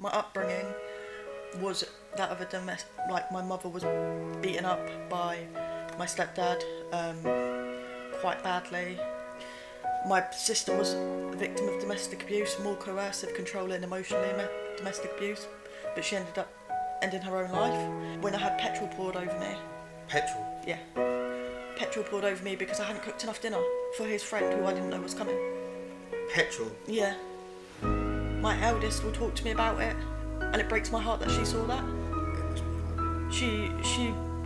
my upbringing was that of a domestic. Like my mother was beaten up by my stepdad quite badly. My sister was a victim of domestic abuse, more coercive, controlling, emotionally domestic abuse, but she ended up ending her own life when I had petrol poured over me. Petrol? Yeah. Petrol poured over me because I hadn't cooked enough dinner for his friend who I didn't know was coming. Petrol? Yeah. My eldest will talk to me about it, and it breaks my heart that she saw that.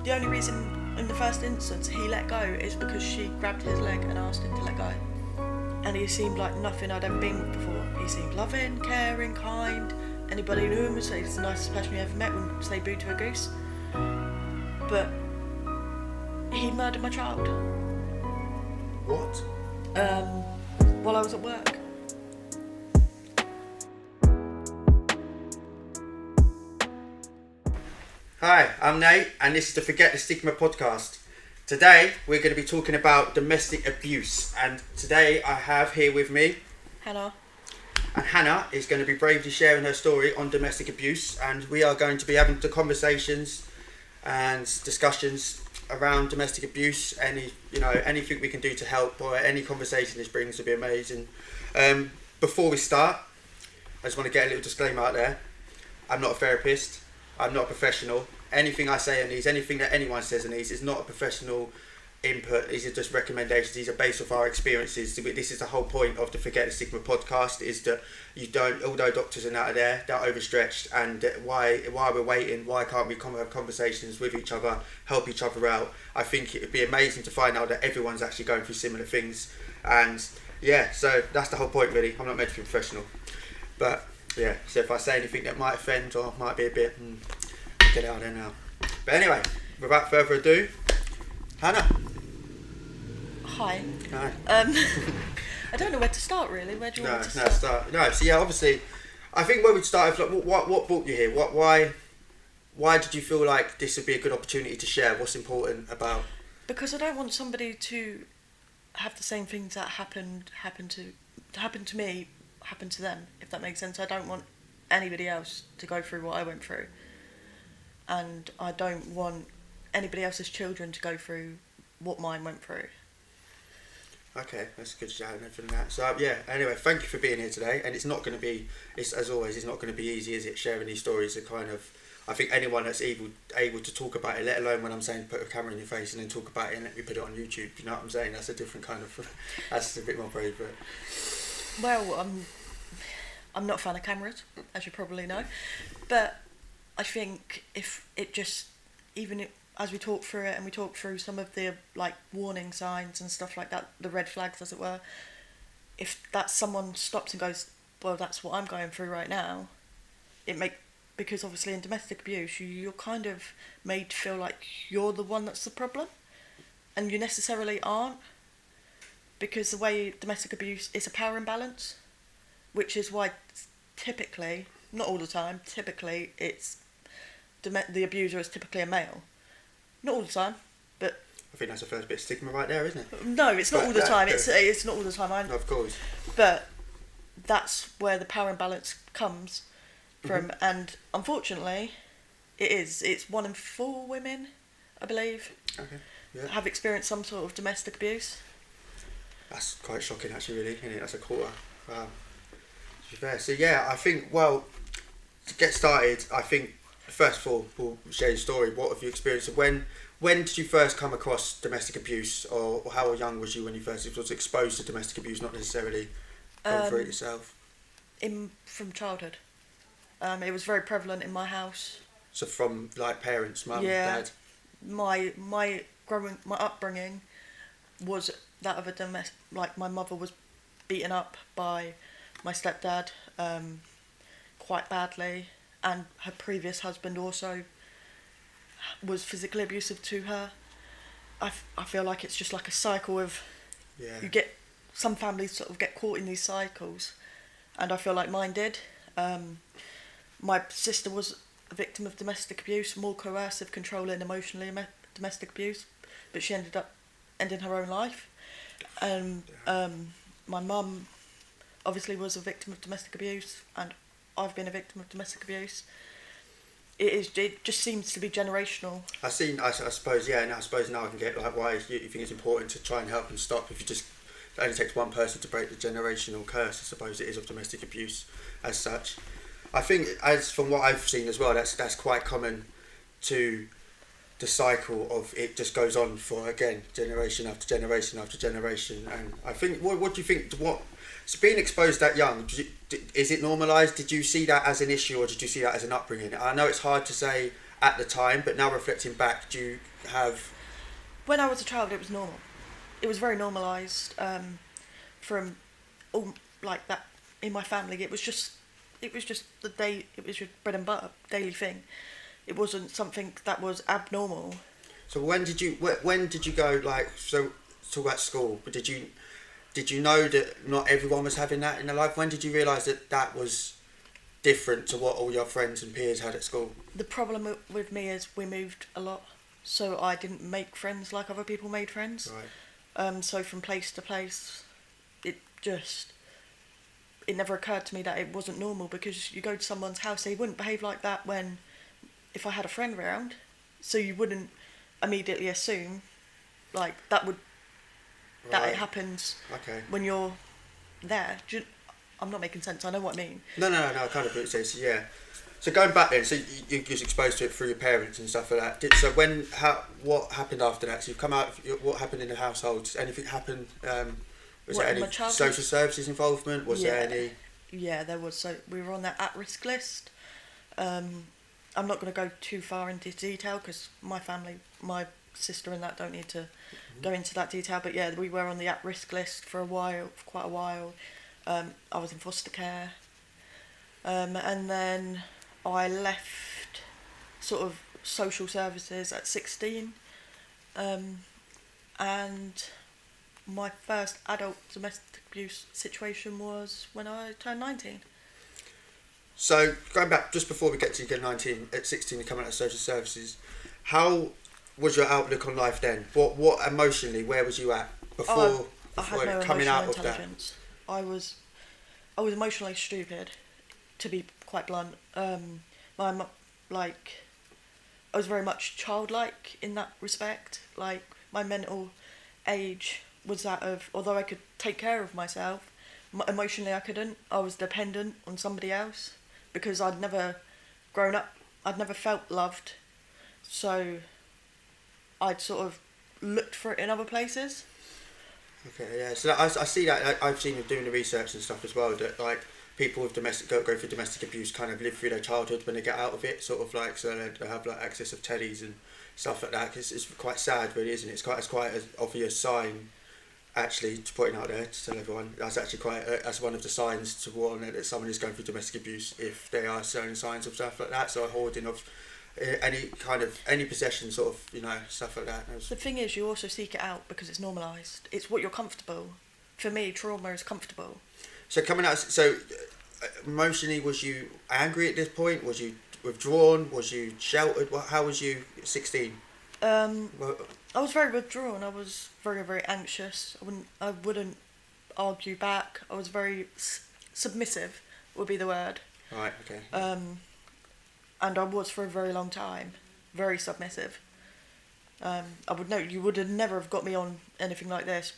The only reason in the first instance he let go is because she grabbed his leg and asked him to let go. And he seemed like nothing I'd ever been with before. He seemed loving, caring, kind. Anybody who knew him would say he's the nicest person you ever met, wouldn't say boo to a goose. But he murdered my child. What? While I was at work. Hi, I'm Nate, and this is the Forget The Stigma Podcast. Today, we're going to be talking about domestic abuse, and today I have here with me Hannah. And Hannah is going to be bravely sharing her story on domestic abuse, and we are going to be having the conversations and discussions around domestic abuse. Anything we can do to help, or any conversation this brings will be amazing. Before we start, I just want to get a little disclaimer out there. I'm not a therapist. I'm not a professional. Anything I say in these, anything that anyone says in these is not a professional input. These are just recommendations. These are based off our experiences. This is the whole point of the Forget The Stigma podcast, is that you don't, although doctors are out there, they're overstretched, and why we're waiting, why can't we have conversations with each other, help each other out? I think it would be amazing to find out that everyone's actually going through similar things. And yeah, so that's the whole point really. I'm not meant to be professional. But yeah, so if I say anything that might offend or might be a bit, get it out there now. But anyway, without further ado, Hannah. Hi. Hi. I don't know where to start really. Where do you want me to start? No, so yeah, obviously, I think where we'd start is like, what brought you here? Why did you feel like this would be a good opportunity to share? What's important about? Because I don't want somebody to have the same things that happen to me happen to them, if that makes sense. I don't want anybody else to go through what I went through, and I don't want anybody else's children to go through what mine went through. Okay, that's good to have from that. So yeah, anyway, thank you for being here today. And it's not going to be, as always, it's not going to be easy, is it? Sharing these stories are kind of, I think anyone that's able to talk about it, let alone when I'm saying put a camera in your face and then talk about it and let me put it on YouTube, you know what I'm saying? That's a different kind of, that's a bit more brave. But well, I'm not a fan of cameras, as you probably know, but I think if it just, as we talk through it and we talk through some of the like warning signs and stuff like that, the red flags as it were, if that someone stops and goes, well, that's what I'm going through right now, because obviously in domestic abuse you're kind of made to feel like you're the one that's the problem, and you necessarily aren't, because the way domestic abuse is a power imbalance, which is why typically, not all the time, typically it's the abuser is typically a male. Not all the time, but I think that's the first bit of stigma right there, isn't it? No, it's not all the time. It's not all the time. Of course. But that's where the power imbalance comes from, and unfortunately, it's 1 in 4 women, I believe, have experienced some sort of domestic abuse. That's quite shocking, actually, really, isn't it? That's a quarter. Wow. To be fair. So yeah, I think, well, to get started, I think first of all, we'll share your story. What have you experienced? When did you first come across domestic abuse, or how young was you when you first was exposed to domestic abuse, not necessarily going through it yourself? From childhood. It was very prevalent in my house. So from like parents, mum, dad? My upbringing was that of a domestic, like my mother was beaten up by my stepdad quite badly, and her previous husband also was physically abusive to her. I feel like it's just like a cycle of, some families sort of get caught in these cycles, and I feel like mine did. My sister was a victim of domestic abuse, more coercive, controlling, emotionally domestic abuse, but she ended up ending her own life. And my mum obviously was a victim of domestic abuse, and I've been a victim of domestic abuse. It just seems to be generational. I suppose, yeah, and I suppose now I can get like why you think it's important to try and help and stop. If you just, it only takes one person to break the generational curse, I suppose it is, of domestic abuse as such. I think, as from what I've seen as well, that's quite common to the cycle of it just goes on for, again, generation after generation after generation. And I think, what do you think, so being exposed that young, is it normalised? Did you see that as an issue, or did you see that as an upbringing? I know it's hard to say at the time, but now reflecting back, do you have... When I was a child, it was normal. It was very normalised from all like that in my family. It was just it was your bread and butter daily thing. It wasn't something that was abnormal. So when did you go, like, so talk about school, but did you know that not everyone was having that in their life? When did you realise that was different to what all your friends and peers had at school? The problem with me is we moved a lot, so I didn't make friends like other people made friends. Right. So from place to place, it never occurred to me that it wasn't normal, because you go to someone's house, they wouldn't behave like that if I had a friend around, so you wouldn't immediately assume like that it happens when you're there. I'm not making sense. I know what I mean. No, I kind of put it says, yeah. So going back then, so you was exposed to it through your parents and stuff like that. What happened after that? So you've come out. What happened in the household? Anything happen? Was there any social services involvement? Was there any? Yeah, there was. So we were on that at-risk list. I'm not going to go too far into detail because my family, my sister and that don't need to go into that detail. But yeah, we were on the at-risk list for quite a while. I was in foster care. And then I left sort of social services at 16. And my first adult domestic abuse situation was when I turned 19. So going back, just before we get to you get 19, at 16 you're coming out of social services, how was your outlook on life then? What emotionally, where was you at before I had no coming out of that? I was emotionally stupid, to be quite blunt. I was very much childlike in that respect. Like, my mental age was that of, although I could take care of myself, emotionally I couldn't. I was dependent on somebody else because I'd never grown up. I'd never felt loved. So I'd sort of looked for it in other places. Okay, yeah. So I see that. I've seen you doing the research and stuff as well, that like people with go through domestic abuse kind of live through their childhood when they get out of it, sort of like, so they have like access of tellies and stuff like that. Cause it's quite sad, really, isn't it? It's quite an obvious sign, actually, to put it out there to tell everyone. That's actually that's one of the signs to warn that someone is going through domestic abuse, if they are showing signs of stuff like that. So a hoarding of any possession, sort of, stuff like that. The thing is, you also seek it out because it's normalised. It's what you're comfortable. For me, trauma is comfortable. So coming out, emotionally, was you angry at this point? Was you withdrawn? Was you sheltered? How was you at 16? I was very withdrawn. I was very, very anxious. I wouldn't argue back. I was very submissive, would be the word. Right. Okay. And I was for a very long time, very submissive. I would know you would have never have got me on anything like this.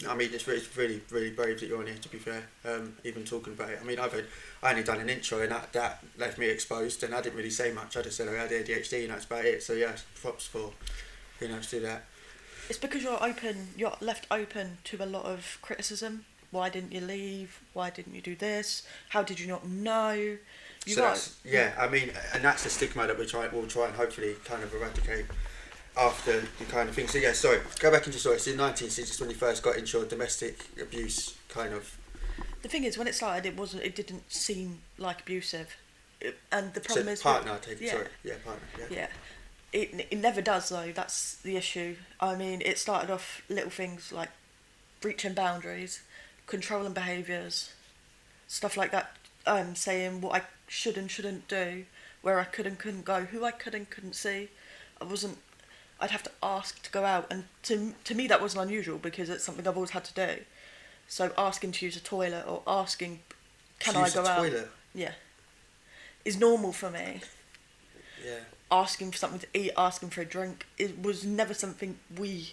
I mean, it's really, really brave that you're on here, to be fair, even talking about it. I mean, I only done an intro and that left me exposed, and I didn't really say much. I just said I had ADHD and that's about it. So yeah, props for, to do that. It's because you're left open to a lot of criticism. Why didn't you leave? Why didn't you do this? How did you not know? I mean, and that's the stigma that we'll try and hopefully kind of eradicate after the kind of thing. So yeah, sorry, go back into story. So in 19, so just when you first got into your domestic abuse kind of... The thing is, when it started, it didn't seem like abusive. And the problem is... partner, I take it, sorry. Yeah, partner, yeah. Yeah. It never does, though. That's the issue. I mean, it started off little things like breaching boundaries, controlling behaviours, stuff like that, saying what I should and shouldn't do, where I could and couldn't go, who I could and couldn't see. I'd have to ask to go out, and to me that wasn't unusual because it's something I've always had to do. So asking to use a toilet or asking, can I go out? Toilet? Yeah. is normal for me. Yeah. Asking for something to eat, asking for a drink, it was never something we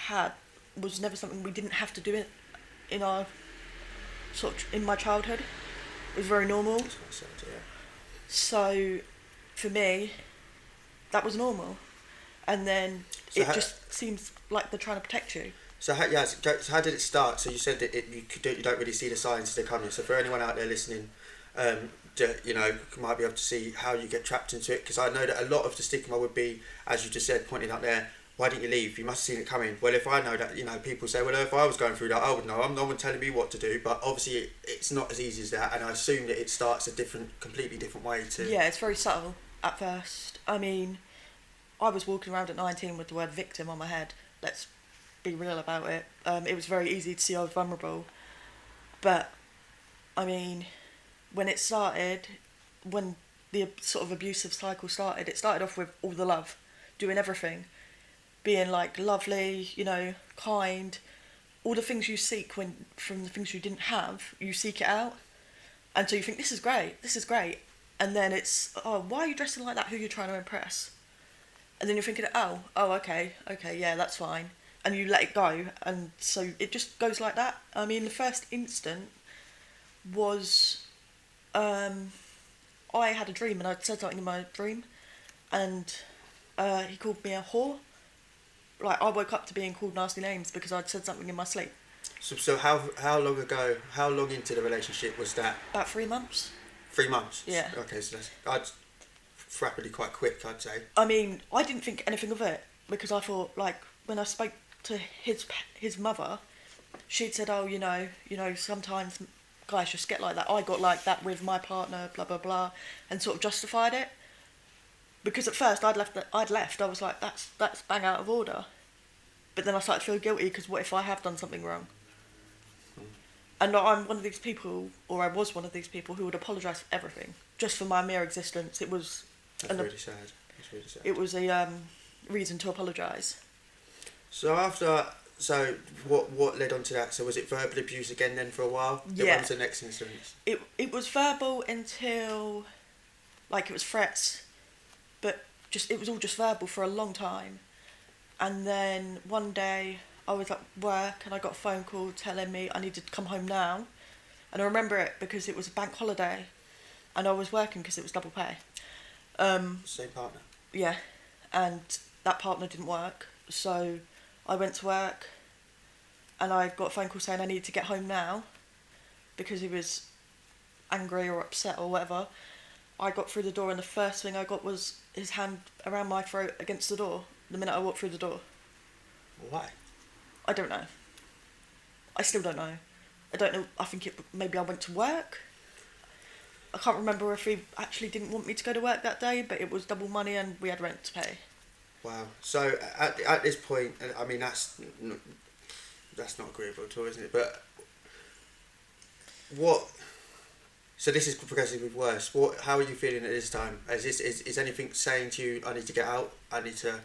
had. Was never something we didn't have to do it in our in my childhood. It was very normal. That's what I said, yeah. So, for me, that was normal, and then So just seems like they're trying to protect you. So how did it start? So you said that you don't really see the signs as they're coming. So for anyone out there listening, might be able to see how you get trapped into it, because I know that a lot of the stigma would be, as you just said, pointing out there, why didn't you leave? You must have seen it coming. Well, if I know that, people say, well, if I was going through that, I would know. I'm no one telling me what to do, but obviously it's not as easy as that, and I assume that it starts a completely different way to... Yeah, it's very subtle at first. I mean, I was walking around at 19 with the word victim on my head. Let's be real about it. It was very easy to see I was vulnerable. But, I mean, when it started, when the sort of abusive cycle started, it started off with all the love, doing everything, being like lovely, kind, all the things you seek from the things you didn't have, you seek it out. And so you think, this is great. And then it's, oh, why are you dressing like that? Who are you trying to impress? And then you're thinking, oh, okay, yeah, that's fine. And you let it go. And so it just goes like that. I mean, the first instant was, I had a dream and I'd said something in my dream. And he called me a whore. Like, I woke up to being called nasty names because I'd said something in my sleep. So how long into the relationship was that? About 3 months. 3 months? Yeah. Okay, so that's rapidly quite quick, I'd say. I mean, I didn't think anything of it because I thought, like, when I spoke to his mother, she'd said, oh, sometimes guys just get like that. I got like that with my partner, blah, blah, blah, and sort of justified it. Because at first I'd left, I was like, that's bang out of order. But then I started to feel guilty because what if I have done something wrong? And I'm one of these people, or I was one of these people, who would apologise for everything, just for my mere existence. It was... That's really sad. It was a reason to apologise. So what led on to that? So was it verbal abuse again then for a while? Yeah. When was the next incident? It was verbal until, like, it was threats, but it was all just verbal for a long time. And then one day I was at work and I got a phone call telling me I needed to come home now. And I remember it because it was a bank holiday and I was working because it was double pay. Same partner? Yeah, and that partner didn't work. So I went to work and I got a phone call saying I needed to get home now because he was angry or upset or whatever. I got through the door and the first thing I got was his hand around my throat against the door the minute I walked through the door. Why? I don't know. I still don't know. I don't know. I think maybe I went to work. I can't remember if he actually didn't want me to go to work that day, but it was double money and we had rent to pay. Wow. So at this point, I mean, that's not agreeable at all, isn't it? But what... So this is progressively worse. How are you feeling at this time? Is anything saying to you, I need to get out, I need to...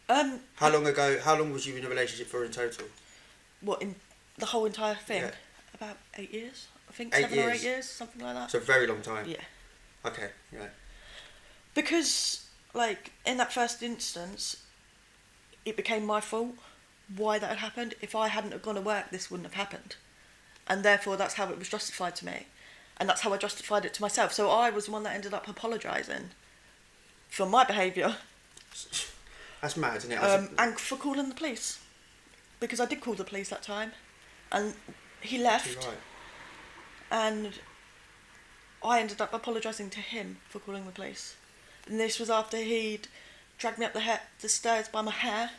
How long was you in a relationship for in total? What, in the whole entire thing? Yeah. About 8 years, I think. 7 or 8 years, something like that. So a very long time? Yeah. Okay, yeah. Because, like, in that first instance, it became my fault why that had happened. If I hadn't have gone to work, this wouldn't have happened. And therefore, that's how it was justified to me. And that's how I justified it to myself. So I was the one that ended up apologising for my behaviour. That's mad, isn't it? And for calling the police. Because I did call the police that time. And he left. Right. And I ended up apologising to him for calling the police. And this was after he'd dragged me up the stairs by my hair,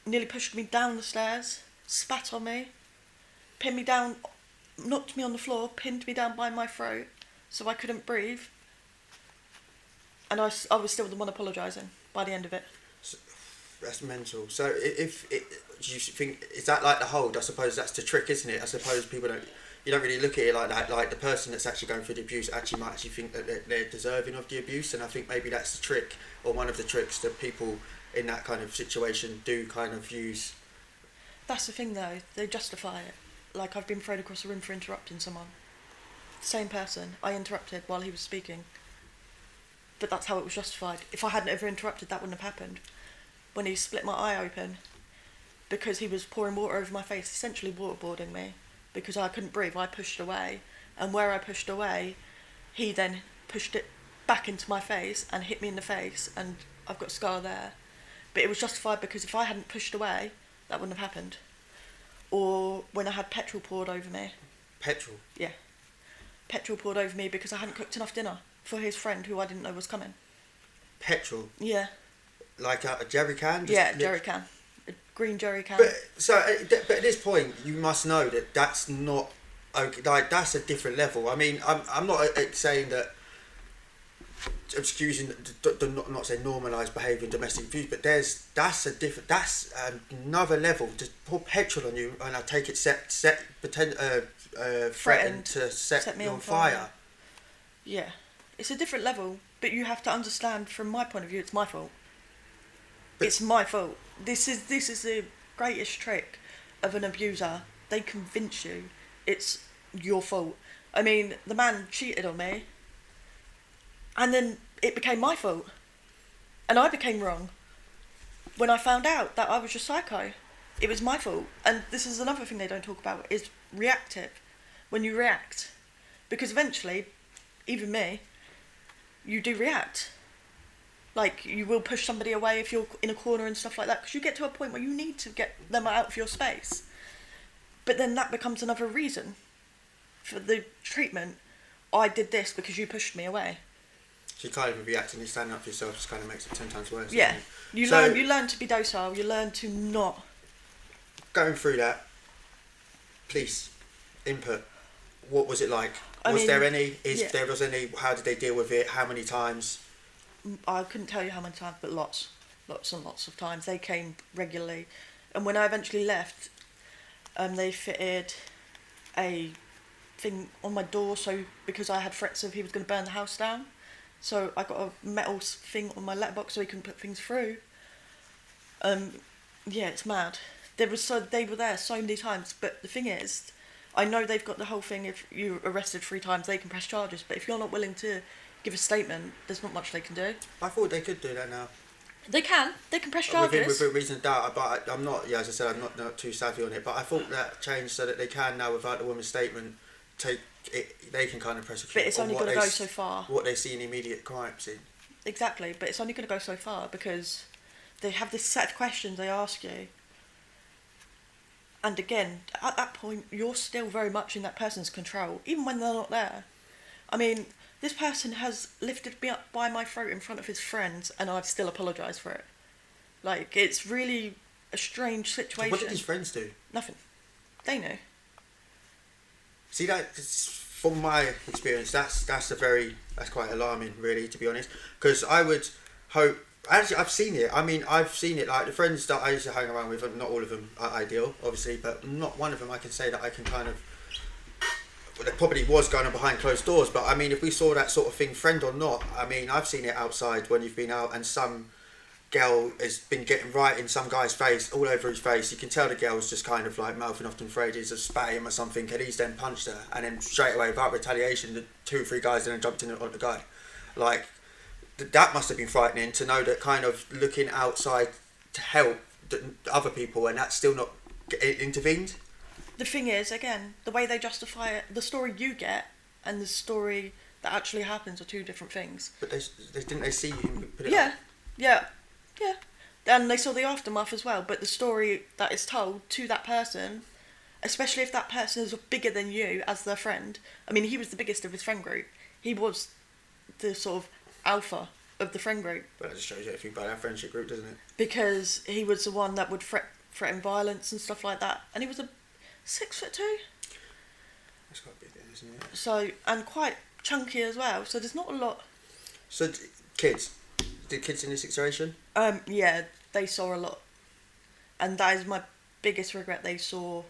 nearly pushed me down the stairs, spat on me, pinned me down, knocked me on the floor, pinned me down by my throat so I couldn't breathe. And I was still the one apologising by the end of it. That's mental. So do you think, is that like the hold? I suppose that's the trick, isn't it? I suppose you don't really look at it like that. Like the person that's actually going through the abuse might actually think that they're deserving of the abuse, and I think maybe that's the trick, or one of the tricks that people in that kind of situation do kind of use. That's the thing though, they justify it. Like, I've been thrown across the room for interrupting someone. Same person. I interrupted while he was speaking. But that's how it was justified. If I hadn't ever interrupted, that wouldn't have happened. When he split my eye open, because he was pouring water over my face, essentially waterboarding me, because I couldn't breathe, I pushed away. And where I pushed away, he then pushed it back into my face and hit me in the face, and I've got a scar there. But it was justified because if I hadn't pushed away, that wouldn't have happened. Or when I had petrol poured over me. Petrol? Yeah. Petrol poured over me because I hadn't cooked enough dinner for his friend who I didn't know was coming. Petrol? Yeah. Like a jerry can? Jerry can. A green jerry can. But at this point, you must know that that's not okay. Like, that's a different level. I mean, I'm not saying that excusing, not saying normalised behaviour in domestic abuse, but that's another level. To pour petrol on you and I take it threaten to set me on fire. Yeah, it's a different level, but you have to understand. From my point of view, it's my fault. It's my fault. This is the greatest trick of an abuser. They convince you it's your fault. I mean, the man cheated on me, and then it became my fault, and I became wrong when I found out that I was just psycho. It was my fault. And this is another thing they don't talk about, is reactive. When you react, because eventually, even me, you do react. Like, you will push somebody away if you're in a corner and stuff like that, because you get to a point where you need to get them out of your space. But then that becomes another reason for the treatment. I did this because you pushed me away. So you kind of reacting and standing up for yourself just kind of makes it 10 times worse. Yeah. You learn to be docile. You learn to not. Going through that, police input. What was it like? Was there any? How did they deal with it? How many times? I couldn't tell you how many times, but lots and lots of times. They came regularly, and when I eventually left, they fitted a thing on my door. So because I had threats of he was going to burn the house down, so I got a metal thing on my letterbox so he couldn't put things through. Yeah, it's mad. They were there so many times, but the thing is, I know they've got the whole thing. If you're arrested 3 times, they can press charges. But if you're not willing to give a statement, there's not much they can do. I thought they could do that now. They can press charges. Within reason of doubt, but I'm not. Yeah, as I said, I'm not too savvy on it. But I thought that changed so that they can now, without the woman's statement, take it. They can kind of prosecute. But it's only going to go so far. What they see in immediate crime scene. Exactly, but it's only going to go so far because they have this set of questions they ask you. And again, at that point, you're still very much in that person's control, even when they're not there. I mean, this person has lifted me up by my throat in front of his friends, and I've still apologised for it. Like, it's really a strange situation. What did his friends do? Nothing. They knew. See, that from my experience, that's quite alarming, really, to be honest. Because I would hope. Actually, I've seen it. I mean, I've seen it. Like, the friends that I used to hang around with, not all of them are ideal, obviously, but not one of them I can say that I can kind of. Well, it probably was going on behind closed doors, but I mean, if we saw that sort of thing, friend or not, I mean, I've seen it outside when you've been out and some girl has been getting right in some guy's face, all over his face. You can tell the girl's just kind of like mouthing off to phrases of spat him or something, and he's then punched her, and then straight away, without retaliation, the 2 or 3 guys then jumped in on the guy. Like, that must have been frightening to know that, kind of looking outside to help other people, and that's still not intervened. The thing is, again, the way they justify it, the story you get and the story that actually happens are 2 different things. But didn't they see him put it up? Yeah. And they saw the aftermath as well, but the story that is told to that person, especially if that person is bigger than you as their friend. I mean, he was the biggest of his friend group. He was the sort of alpha of the friend group. But that just shows you everything about our friendship group, doesn't it? Because he was the one that would threaten violence and stuff like that. And he was 6'2". That's quite big then, isn't it? So, and quite chunky as well. So there's not a lot. So kids. Did kids in this situation? Yeah, they saw a lot. And that is my biggest regret. They saw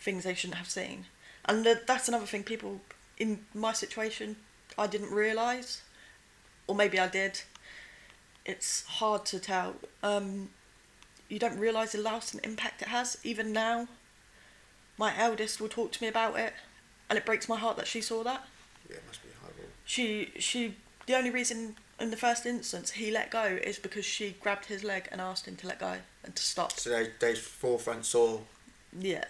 things they shouldn't have seen. And that's another thing people in my situation I didn't realise. Or maybe I did. It's hard to tell. You don't realise the lasting impact it has. Even now, my eldest will talk to me about it. And it breaks my heart that she saw that. Yeah, it must be horrible. She. The only reason in the first instance he let go is because she grabbed his leg and asked him to let go and to stop. So they forefront saw. Yeah.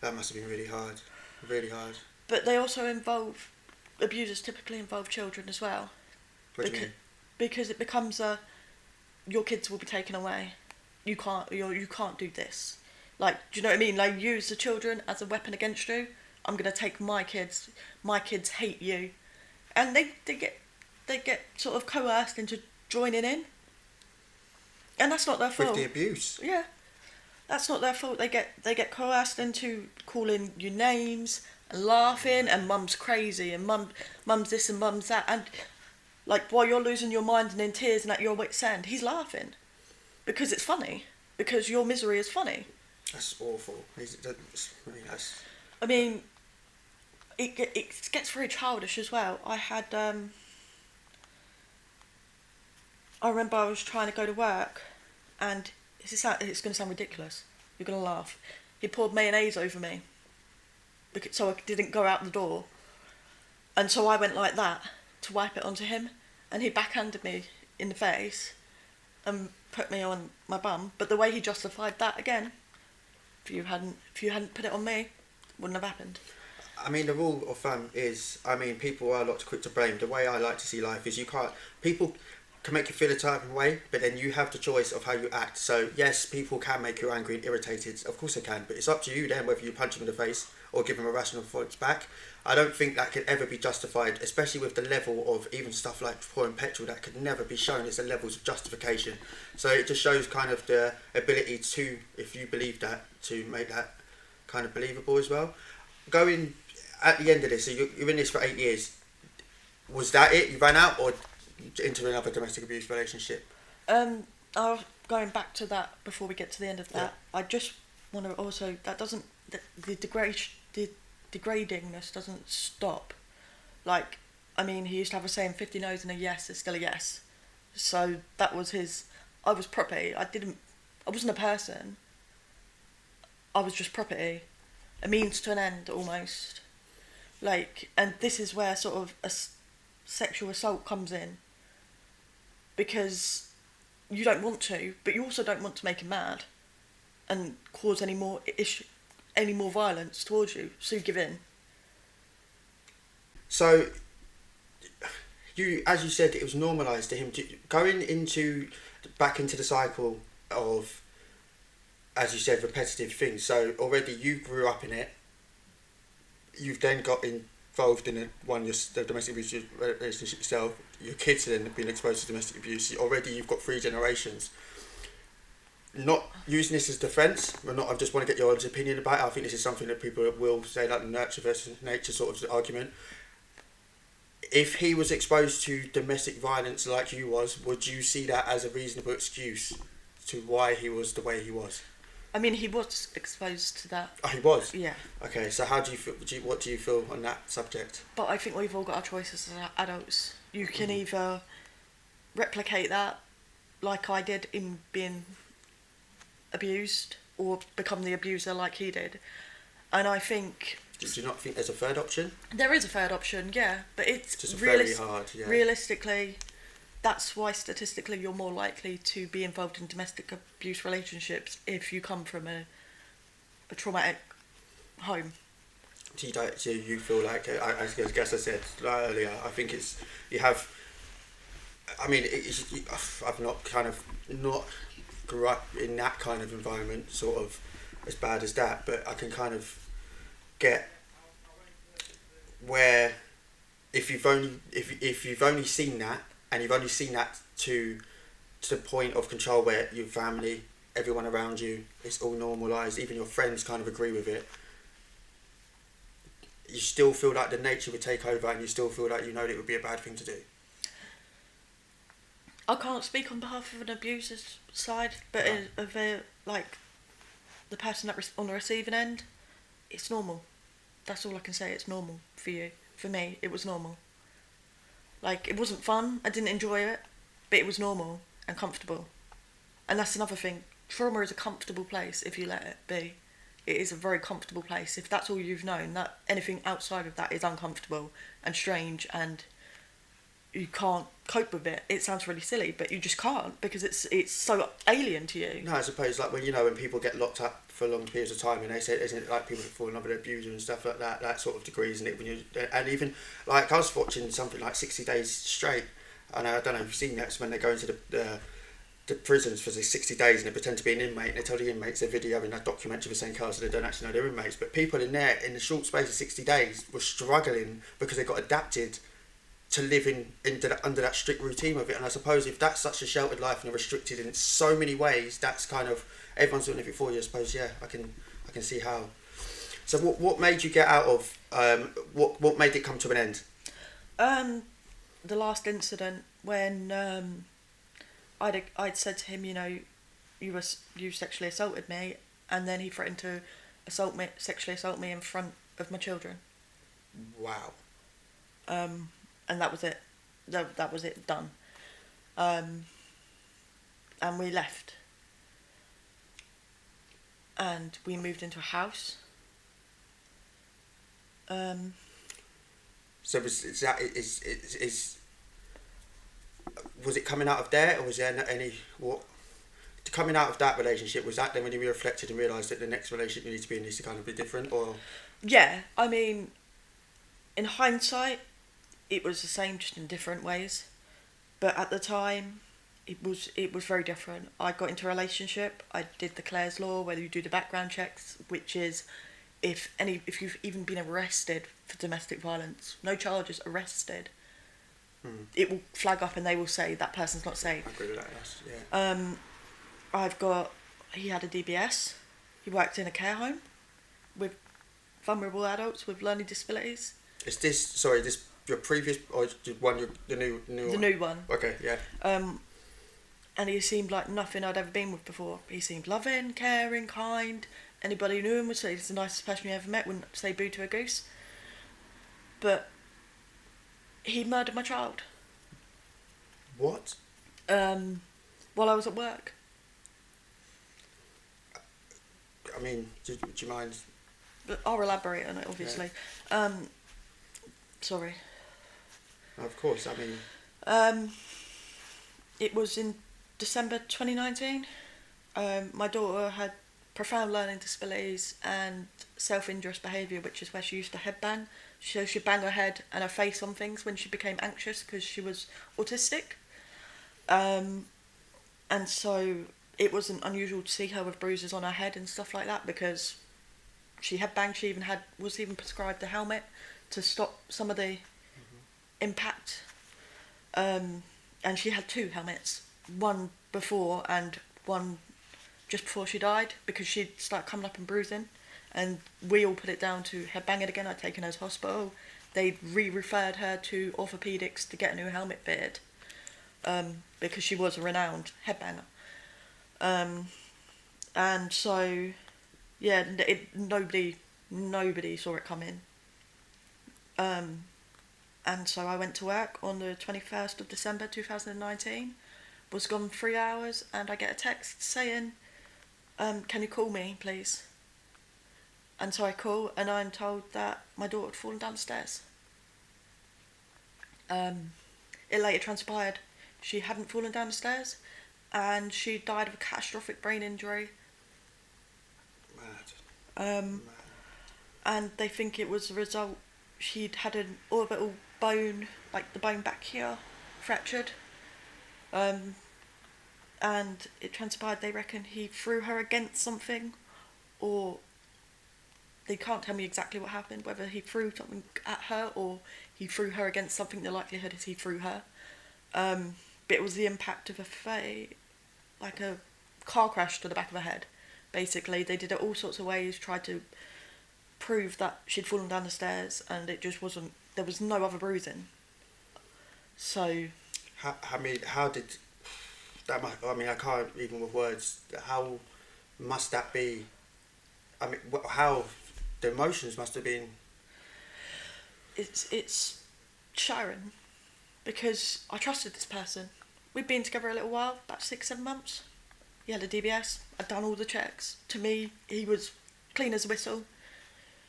That must have been really hard. Really hard. But they also involve, abusers typically involve children as well. What do you mean? Because it becomes your kids will be taken away. You can't do this. Like, do you know what I mean? Like, use the children as a weapon against you. I'm gonna take my kids. My kids hate you, and they get sort of coerced into joining in. And that's not their fault. With the abuse. Yeah. That's not their fault. They get coerced into calling you names and laughing, and mum's crazy and mum's this and mum's that, and like while you're losing your mind and in tears and at your wit's end, he's laughing because it's funny, because your misery is funny. That's awful. I mean, it gets very childish as well. I had I remember I was trying to go to work, and it's going to sound ridiculous. You're going to laugh. He poured mayonnaise over me, so I didn't go out the door. And so I went like that to wipe it onto him, and he backhanded me in the face and put me on my bum. But the way he justified that, again, if you hadn't put it on me, it wouldn't have happened. I mean, the rule of thumb is, people are a lot too quick to blame. The way I like to see life is people can make you feel a type of way, but then you have the choice of how you act. So yes, people can make you angry and irritated, of course they can, but it's up to you then whether you punch them in the face or give them a rational response back. I don't think that can ever be justified, especially with the level of even stuff like pouring petrol. That could never be shown as the levels of justification. So it just shows kind of the ability to, if you believe that, to make that kind of believable as well. Going at the end of this, so you're in this for 8 years, was that it? You ran out, or into another domestic abuse relationship? Going back to that before we get to the end of that, yeah. I just want to also, that doesn't, the degradingness doesn't stop. Like, I mean, he used to have a saying, 50 no's and a yes is still a yes. So that was I was property. I wasn't a person. I was just property. A means to an end, almost. Like, and this is where sort of a sexual assault comes in. Because you don't want to, but you also don't want to make him mad and cause any more violence towards you, so you give in. So, as you said, it was normalised to him going back into the cycle of, as you said, repetitive things. So already you grew up in it. You've then got involved in the domestic abuse relationship itself. Your kids have then been exposed to domestic abuse. Already you've got 3 generations. Not using this as defence, I just want to get your opinion about it. I think this is something that people will say, like the nurture versus nature sort of argument. If he was exposed to domestic violence like you was, would you see that as a reasonable excuse to why he was the way he was? I mean, he was exposed to that. Oh, he was? Yeah. Okay, so how do you feel? What do you feel on that subject? But I think we've all got our choices as adults. You can either replicate that, like I did in being abused, or become the abuser like he did. And I think... Do you not think there's a third option? There is a third option, yeah. But it's just very hard, yeah. Realistically, that's why statistically you're more likely to be involved in domestic abuse relationships if you come from a traumatic home. Do you feel like, I guess I said earlier, I think I've not grew up in that kind of environment, sort of as bad as that, but I can kind of get where if you've only seen that, and you've only seen that to the point of control where your family, everyone around you, it's all normalised, even your friends kind of agree with it, you still feel like the nature would take over, and you still feel like it would be a bad thing to do? I can't speak on behalf of an abuser's side, but the person on the receiving end, it's normal. That's all I can say. It's normal for you. For me, it was normal. Like, it wasn't fun. I didn't enjoy it, but it was normal and comfortable. And that's another thing. Trauma is a comfortable place if you let it be. it is a very comfortable place. If that's all you've known, that anything outside of that is uncomfortable and strange, and you can't cope with it. It sounds really silly, but you just can't, because it's so alien to you. No, I suppose like when people get locked up for long periods of time, and they say, isn't it like people that fall in love with an abuser and stuff like that, that sort of degrees in it when you, and even like I was watching something like 60 Days Straight, and I don't know if you've seen that, it's when they go into the prisons for the 60 days and they pretend to be an inmate, and they tell the inmates they're videoing a documentary of the same car, so they don't actually know they're inmates. But people in there in the short space of 60 days were struggling because they got adapted to living under that strict routine of it. And I suppose if that's such a sheltered life and you're restricted in so many ways, that's kind of, everyone's doing it for you, I suppose. Yeah, I can see how. So what made you get out of, what made it come to an end? The last incident when I'd said to him, you know, you sexually assaulted me, and then he threatened to sexually assault me in front of my children. Wow. And that was it. That was it, done. And we left. And we moved into a house. So was it coming out of there, or was there any coming out of that relationship? Was that then when you reflected and realised that the next relationship you need to be in needs to kind of be different, or? Yeah, I mean, in hindsight, it was the same, just in different ways. But at the time, it was very different. I got into a relationship. I did the Clare's Law, where you do the background checks, which is if you've even been arrested for domestic violence, no charges, arrested, it will flag up and they will say that person's not safe. I agree with that. Yes, yeah. He had a DBS. He worked in a care home with vulnerable adults with learning disabilities. Is this your previous, or the new one? The new one. Okay, yeah. And he seemed like nothing I'd ever been with before. He seemed loving, caring, kind. Anybody who knew him would say he's the nicest person you ever met, wouldn't say boo to a goose. But he murdered my child. What? While I was at work. I mean, do you mind? But I'll elaborate on it, obviously. Yeah. Sorry. Of course, I mean... It was in December 2019. My daughter had profound learning disabilities and self-injurious behaviour, which is where she used to headbang. So she'd bang her head and her face on things when she became anxious because she was autistic. And so it wasn't unusual to see her with bruises on her head and stuff like that because she headbanged. She even was even prescribed a helmet to stop some of the impact. And she had 2 helmets, one before and one just before she died, because she'd start coming up and bruising, and we all put it down to headbanging again. I'd taken her to hospital. They referred her to orthopaedics to get a new helmet fitted, because she was a renowned headbanger. And so, yeah, nobody saw it coming. And so I went to work on the 21st of December 2019, was gone 3 hours, and I get a text saying, can you call me, please? And so I call, and I'm told that my daughter had fallen down the stairs. It later transpired she hadn't fallen down the stairs, and she died of a catastrophic brain injury. Mad. And they think it was a result. She'd had an orbital bone, like the bone back here, fractured. And it transpired they reckon he threw her against something, or they can't tell me exactly what happened, whether he threw something at her or he threw her against something. The likelihood is he threw her. But it was the impact of like a car crash to the back of her head. Basically, they did it all sorts of ways, tried to prove that she'd fallen down the stairs, and it just wasn't. There was no other bruising. So, how did that? I mean, I can't even with words. How must that be? I mean, how the emotions must have been. It's Sharon, because I trusted this person. We'd been together a little while, about 6-7 months. He had a DBS. I'd done all the checks. To me, he was clean as a whistle.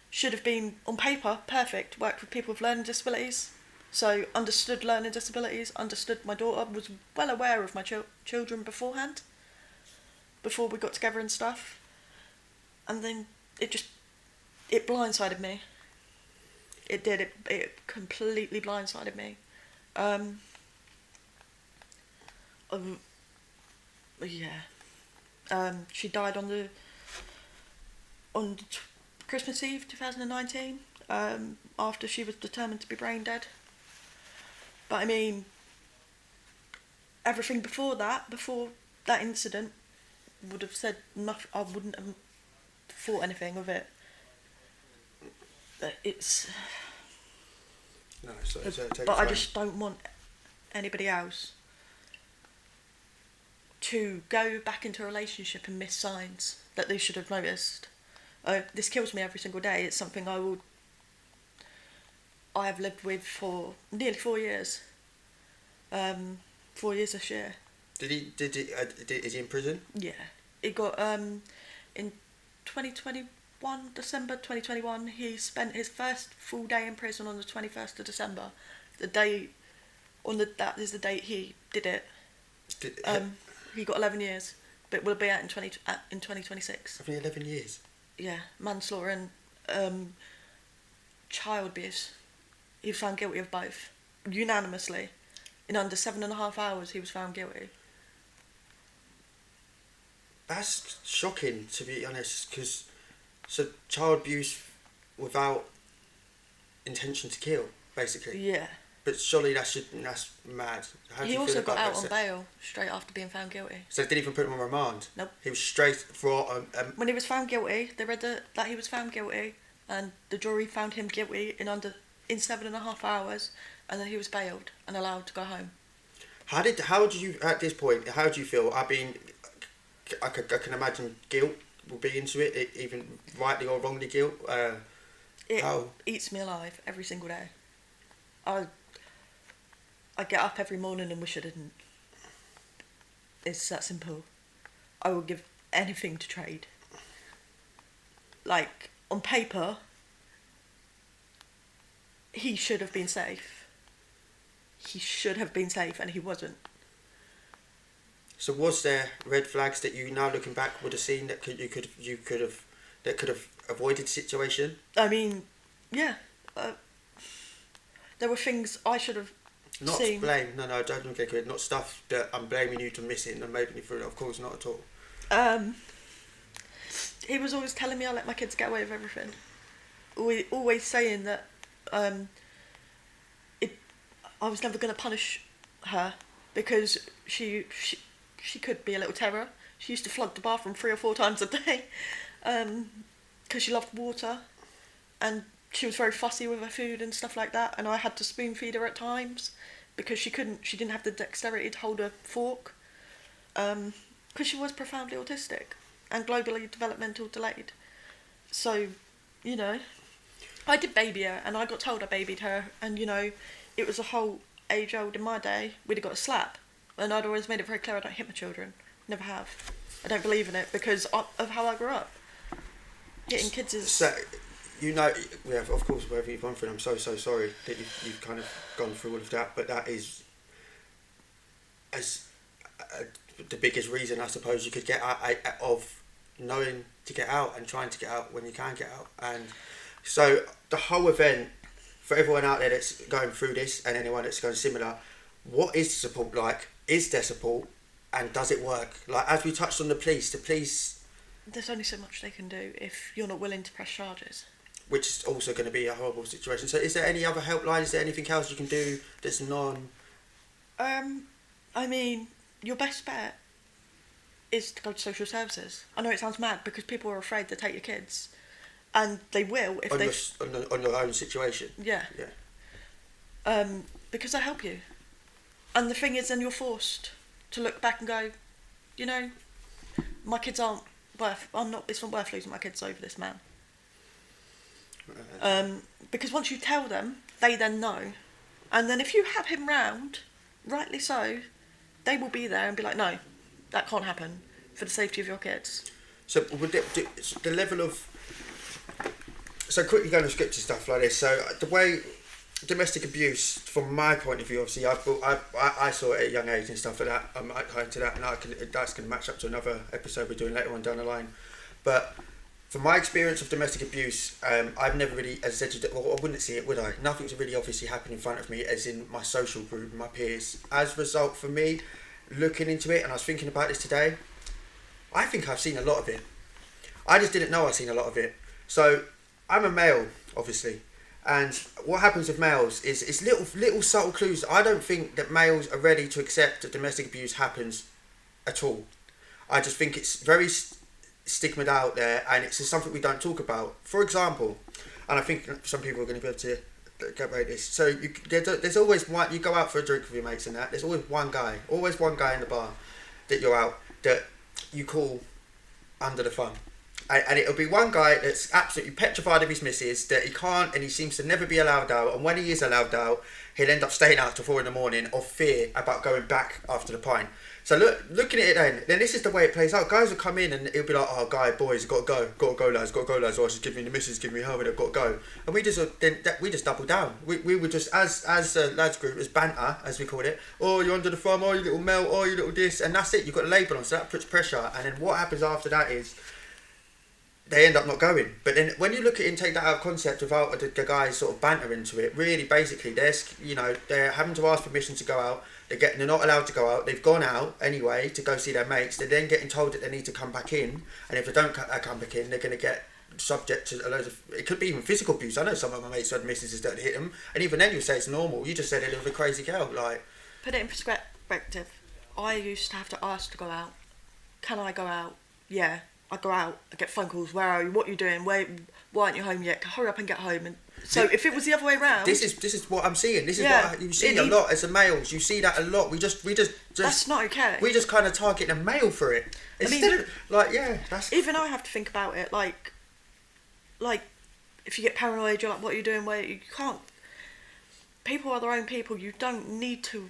Should have been, on paper, perfect. Worked with people with learning disabilities. So understood learning disabilities, understood my daughter, was well aware of my children beforehand, before we got together and stuff. And then it blindsided me. It did, it completely blindsided me. She died on Christmas Eve 2019, after she was determined to be brain dead. But I mean, everything before that incident, would have said nothing. I wouldn't have thought anything of it. But it's. No, but I just don't want anybody else to go back into a relationship and miss signs that they should have noticed. This kills me every single day. It's something I have lived with for nearly 4 years. 4 years this year. Is he in prison? Yeah. It got, in 2021, December 2021, he spent his first full day in prison on the 21st of December. That is the date he did it. He got 11 years, but will be out in 2026. I think 11 years. Yeah, manslaughter and child abuse. He was found guilty of both, unanimously. In under 7.5 hours, he was found guilty. That's shocking, to be honest, because child abuse without intention to kill, basically. Yeah. But surely that's mad. How do He you also feel got about out that? on bail straight after being found guilty. So they didn't even put him on remand? Nope. He was straight for... When he was found guilty, they read that he was found guilty, and the jury found him guilty in 7.5 hours, and then he was bailed and allowed to go home. How do you, at this point, how do you feel? I mean, I can imagine guilt will be into it, even rightly or wrongly guilt. It eats me alive every single day. I get up every morning and wish I didn't. It's that simple. I will give anything to trade. Like, on paper, he should have been safe. He should have been safe, and he wasn't. So was there red flags that you, now looking back, would have seen that could have avoided the situation? I mean, yeah. There were things I should have seen. Not blame. No, don't get it. Not stuff that I'm blaming you to missing and making you through it. Of course, not at all. He was always telling me I let my kids get away with everything. Always saying that I was never going to punish her because she could be a little terror. She used to flood the bathroom 3 or 4 times a day because she loved water, and she was very fussy with her food and stuff like that, and I had to spoon feed her at times because she didn't have the dexterity to hold a fork, because she was profoundly autistic and globally developmental delayed. So, you know, I did baby her, and I got told I babied her, and, you know, it was a whole age old in my day, we'd have got a slap, and I'd always made it very clear I don't hit my children. Never have. I don't believe in it because of how I grew up. Hitting kids is... So, you know, we have, of course, whatever you've gone through, I'm so sorry that you've kind of gone through all of that, but that is the biggest reason, I suppose, you could get out of knowing to get out and trying to get out when you can get out. And so the whole event, for everyone out there that's going through this and anyone that's going similar, what is the support like? Is there support, and does it work? Like, as we touched on the police... There's only so much they can do if you're not willing to press charges. Which is also going to be a horrible situation. So is there any other helpline? Is there anything else you can do that's non... I mean, your best bet is to go to social services. I know it sounds mad because people are afraid to take your kids. And they will if on your own situation. Yeah. Because they help you. And the thing is, then you're forced to look back and go, you know, my kids aren't worth... it's not worth losing my kids over this man. Because once you tell them, they then know. And then if you have him round, rightly so, they will be there and be like, no, that can't happen for the safety of your kids. So would the level of So quickly going to scripted stuff like this. So the way domestic abuse, from my point of view, obviously, I saw it at a young age and stuff like that. I might go into that, and that's going to match up to another episode we're doing later on down the line. But from my experience of domestic abuse, I've never really, as I said, well, I wouldn't see it, would I? Nothing's really obviously happened in front of me, as in my social group, my peers. As a result, for me, looking into it, and I was thinking about this today, I think I've seen a lot of it. I just didn't know I'd seen a lot of it. So I'm a male, obviously, and what happens with males is it's little subtle clues. I don't think that males are ready to accept that domestic abuse happens at all. I just think it's very stigmatized out there, and it's just something we don't talk about. For example, and I think some people are going to be able to get away with this. So there's always one. You go out for a drink with your mates and that. There's always one guy in the bar that you're out that you call under the thumb. And it'll be one guy that's absolutely petrified of his missus, that he can't, and he seems to never be allowed out. And when he is allowed out, he'll end up staying out till 4 a.m. of fear about going back after the pint. So looking at it then this is the way it plays out. Guys will come in and it'll be like, oh, boys, got to go, lads, or she's giving me the missus, giving me her, I've got to go. And we just double down. We were just, as a lads group, as banter, as we called it, oh, you're under the thumb, oh, you little melt, oh, you little this, and that's it. You've got a label on, so that puts pressure. And then what happens after that is, they end up not going. But then when you look at it and take that out of concept without the guys sort of banter into it, really basically they're having to ask permission to go out. They're not allowed to go out. They've gone out anyway to go see their mates. They're then getting told that they need to come back in, and if they don't come back in, they're going to get subject to loads of, it could be even physical abuse. I know some of my mates who had missuses that hit them, and even then you say it's normal. You just said it was a crazy girl. Like, put it in perspective. I used to have to ask to go out. Can I go out? Yeah. I go out, I get phone calls, where are you, what are you doing, why aren't you home yet, hurry up and get home. And so if it was the other way around... This is what I'm seeing, this is what you see a lot as a males, you see that a lot, we just that's not okay. We just kind of target a male for it. Instead that's... Even I have to think about it, like, if you get paranoid, you're like, what are you doing, where you can't... People are their own people, you don't need to...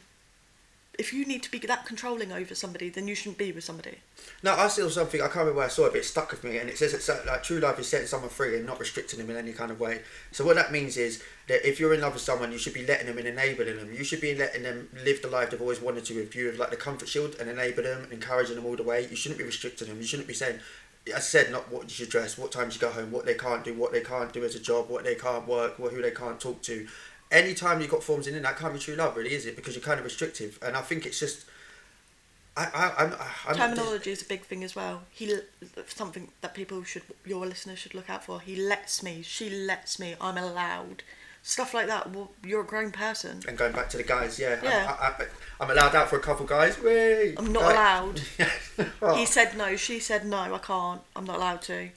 If you need to be that controlling over somebody, then you shouldn't be with somebody. No, I still something, I can't remember where I saw it, but it stuck with me, and it says it's like true love is setting someone free and not restricting them in any kind of way. So what that means is that if you're in love with someone, you should be letting them and enabling them. You should be letting them live the life they've always wanted to, with you of like the comfort shield, and enable them, encouraging them all the way. You shouldn't be restricting them. You shouldn't be saying, as I said, not what you should dress, what time you go home, what they can't do as a job, what they can't work, who they can't talk to. Anytime you've got forms in, that can't be true love, really, is it? Because you're kind of restrictive, and I think it's just. I'm Terminology is a big thing as well. Something that your listeners should look out for. He lets me, she lets me, I'm allowed. Stuff like that. Well, you're a grown person. And going back to the guys, yeah. I'm allowed out for a couple guys. Whee! I'm not allowed. Oh. He said no, she said no, I can't. I'm not allowed to.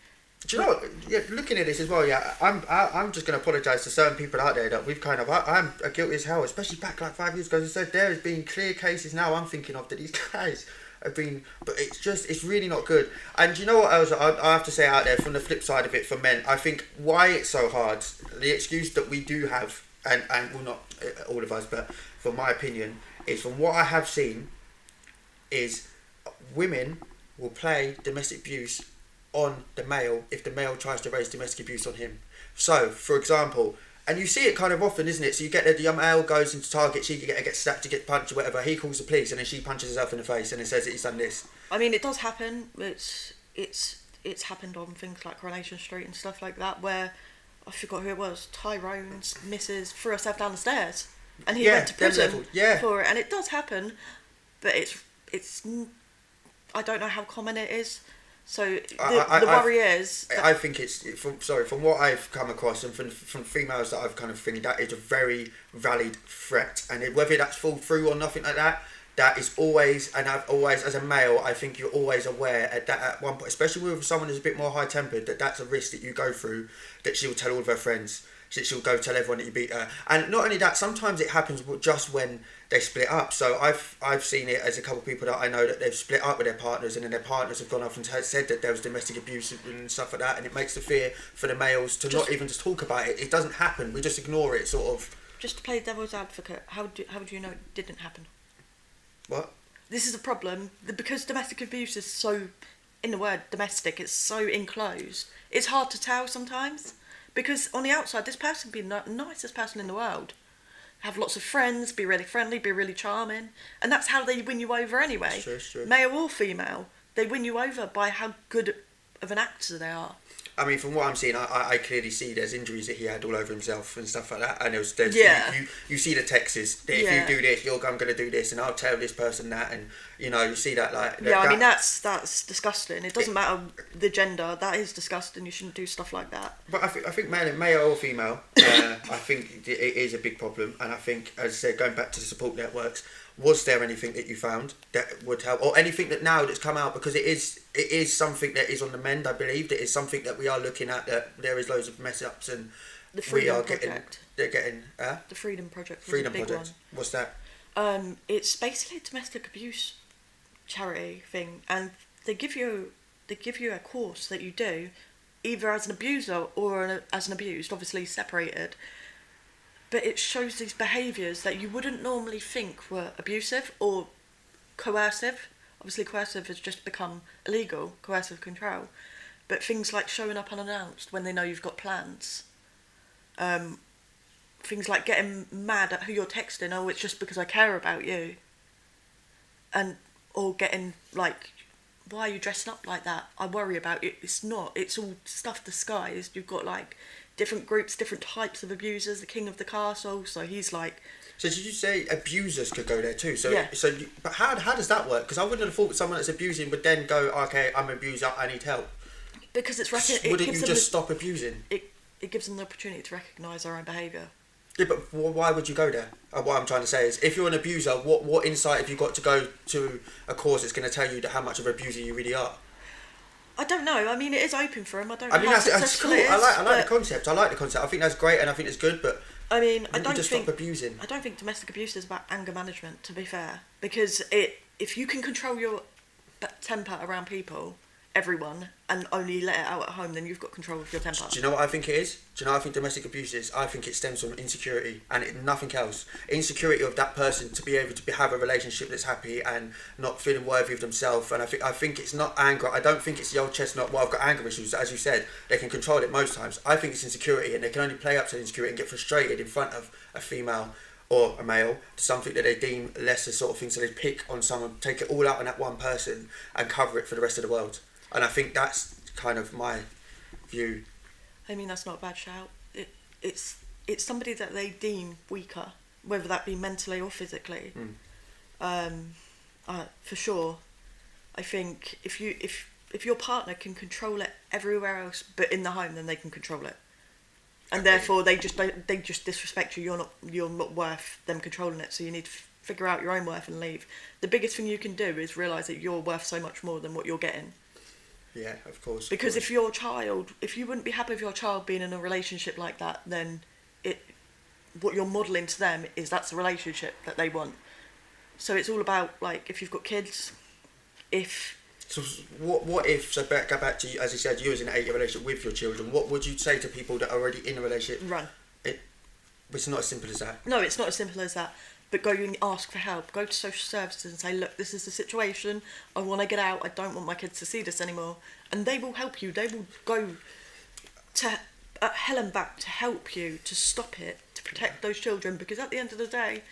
Do you know what? Yeah, looking at this as well, I'm just going to apologise to certain people out there that we've kind of, I'm guilty as hell, especially back like 5 years ago. As I said, there has been clear cases now I'm thinking of that these guys have been, but it's really not good. And do you know what else I have to say out there from the flip side of it for men? I think why it's so hard, the excuse that we do have, and well, not all of us, but from my opinion, is from what I have seen, is women will play domestic abuse on the male if the male tries to raise domestic abuse on him. So, for example, and you see it kind of often, isn't it? So you get the male goes into target, she gets slapped, to get punched or whatever, he calls the police and then she punches herself in the face and then says that he's done this. I mean, it does happen. It's happened on things like Coronation Street and stuff like that, where I forgot who it was, Tyrone's missus threw herself down the stairs and he went to prison for it. And it does happen, but it's I don't know how common it is. So the worry is... I think it's, from what I've come across and from females that I've kind of think, that is a very valid threat. And whether that's fall through or nothing like that, that is always, and I've always, as a male, I think you're always aware at one point, especially with someone who's a bit more high-tempered, that's a risk that you go through, that she'll tell all of her friends, that she'll go tell everyone that you beat her. And not only that, sometimes it happens just when they split up. So I've seen it as a couple of people that I know that they've split up with their partners, and then their partners have gone off and said that there was domestic abuse and stuff like that, and it makes the fear for the males to not even just talk about it. It doesn't happen. We just ignore it, sort of. Just to play devil's advocate, how do you know it didn't happen? What? This is a problem because domestic abuse is so, in the word domestic, it's so enclosed. It's hard to tell sometimes Because on the outside, this person can be the nicest person in the world. Have lots of friends, be really friendly, be really charming. And that's how they win you over anyway. It's true. Male or female, they win you over by how good of an actor they are. I mean, from what I'm seeing, I clearly see there's injuries that he had all over himself and stuff like that. And there's you see the texts that if you do this, I'm going to do this, and I'll tell this person that, and you see that like. I mean that's disgusting. It doesn't matter the gender. That is disgusting. You shouldn't do stuff like that. But I think male or female, I think it is a big problem, and I think, as I said, going back to the support networks. Was there anything that you found that would help, or anything that now that's come out, because it is something that is on the mend? I believe it is something that we are looking at. That there is loads of mess ups, and the Freedom Project. They're getting the Freedom Project. Freedom Project. What's that? It's basically a domestic abuse charity thing, and they give you a course that you do, either as an abuser or as an abused, obviously separated. But it shows these behaviours that you wouldn't normally think were abusive or coercive. Obviously, coercive has just become illegal, coercive control. But things like showing up unannounced when they know you've got plans. Things like getting mad at who you're texting, oh, it's just because I care about you. Or getting like, why are you dressing up like that? I worry about you. It's not. It's all stuff disguised. You've got like different groups, different types of abusers. The king of the castle. So he's like. So did you say abusers could go there too? So yeah. But how does that work? Because I wouldn't have thought someone that's abusing would then go, okay, I'm an abuser, I need help. Because it's wouldn't you just stop abusing? It gives them the opportunity to recognise their own behaviour. Yeah, but why would you go there? What I'm trying to say is, if you're an abuser, what insight have you got to go to a course that's going to tell you how much of an abuser you really are? I don't know. I mean, it is open for him. I mean, know that's cool. I like the concept. I think that's great, and I think it's good. But I mean, I don't think stop abusing. I don't think domestic abuse is about anger management. To be fair, because if you can control your temper around people, everyone, and only let it out at home, then you've got control of your temper. Do you know what I think it is? Do you know what I think domestic abuse is? I think it stems from insecurity and nothing else. Insecurity of that person to be able to have a relationship that's happy and not feeling worthy of themselves. And I think it's not anger. I don't think it's the old chestnut, well, I've got anger issues. As you said, they can control it most times. I think it's insecurity, and they can only play up to insecurity and get frustrated in front of a female or a male, something that they deem lesser sort of thing. So they pick on someone, take it all out on that one person and cover it for the rest of the world. And I think that's kind of my view. I mean, that's not a bad shout. It's somebody that they deem weaker, whether that be mentally or physically. For sure. I think if your partner can control it everywhere else but in the home, then they can control it. And therefore they just disrespect you. You're not worth them controlling it. So you need to figure out your own worth and leave. The biggest thing you can do is realise that you're worth so much more than what you're getting. Yeah, of course. Because if you wouldn't be happy with your child being in a relationship like that, then what you're modelling to them is that's a relationship that they want. So it's all about, like, if you've got kids, So what if, so go back to, as you said, you was in an 8-year relationship with your children, what would you say to people that are already in a relationship? Run. It's not as simple as that. No, it's not as simple as that. But go and ask for help. Go to social services and say, look, this is the situation. I want to get out. I don't want my kids to see this anymore. And they will help you. They will go to hell and back to help you, to stop it, to protect those children. Because at the end of the day,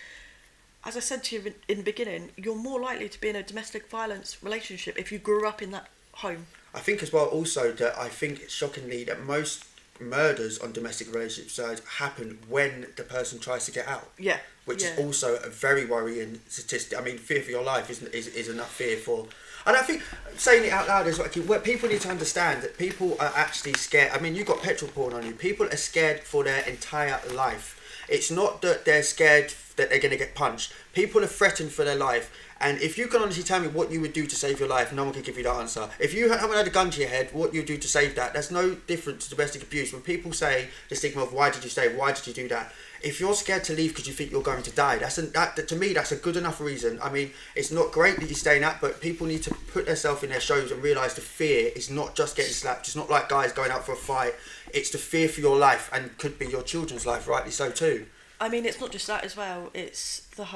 as I said to you in the beginning, you're more likely to be in a domestic violence relationship if you grew up in that home. I think as well also that I think shockingly that most murders on domestic relationship sides happen when the person tries to get out. Yeah. Which is also a very worrying statistic. I mean, fear for your life is enough fear for... And I think saying it out loud is what people need to understand, that people are actually scared. I mean, you've got petrol porn on you. People are scared for their entire life. It's not that they're scared that they're going to get punched. People are threatened for their life. And if you can honestly tell me what you would do to save your life, no one can give you that answer. If you haven't had a gun to your head, what you do to save that, that's no different to domestic abuse. When people say the stigma of why did you stay, why did you do that? If you're scared to leave because you think you're going to die, to me, that's a good enough reason. I mean, it's not great that you're staying out, but people need to put themselves in their shoes and realise the fear is not just getting slapped. It's not like guys going out for a fight. It's the fear for your life, and could be your children's life, rightly so too. I mean, it's not just that as well. It's the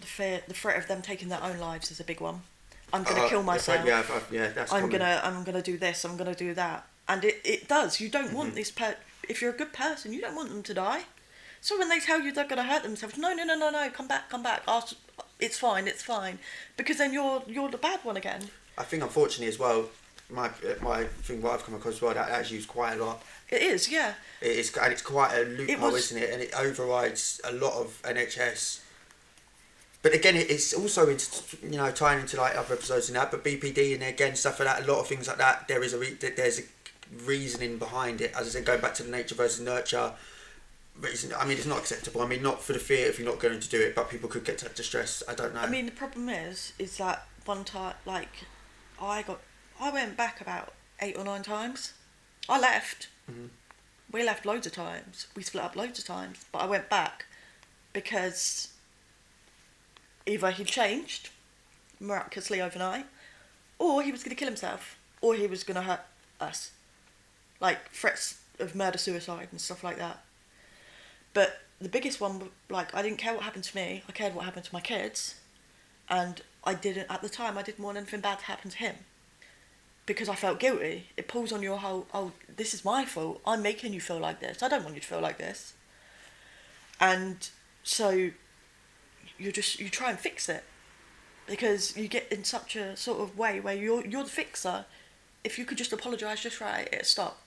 threat of them taking their own lives is a big one. I'm going to kill myself. Yeah, that's I'm gonna do this. I'm gonna do that. And it does. You don't want this if you're a good person, you don't want them to die. So when they tell you they're going to hurt themselves, no, come back. It's fine, because then you're the bad one again. I think unfortunately as well, my thing what I've come across as well, that that's used quite a lot. It is, yeah. It is, and it's quite a loophole, isn't it? And it overrides a lot of NHS. But again, it's also tying into like other episodes and that. But BPD and again stuff like that, a lot of things like that. There's a reasoning behind it. As I said, going back to the nature versus nurture reason. I mean, it's not acceptable. I mean, not for the fear if you're not going to do it, but people could get distressed. I don't know. I mean, the problem is that one time, like, I went back about 8 or 9 times. I left. Mm-hmm. We left loads of times. We split up loads of times. But I went back because either he changed miraculously overnight, or he was going to kill himself, or he was going to hurt us. Like, threats of murder, suicide and stuff like that. But the biggest one, like, I didn't care what happened to me. I cared what happened to my kids. And at the time, I didn't want anything bad to happen to him. Because I felt guilty. It pulls on your whole, this is my fault. I'm making you feel like this. I don't want you to feel like this. And so you try and fix it. Because you get in such a sort of way where you're the fixer. If you could just apologise just right, it'd stop.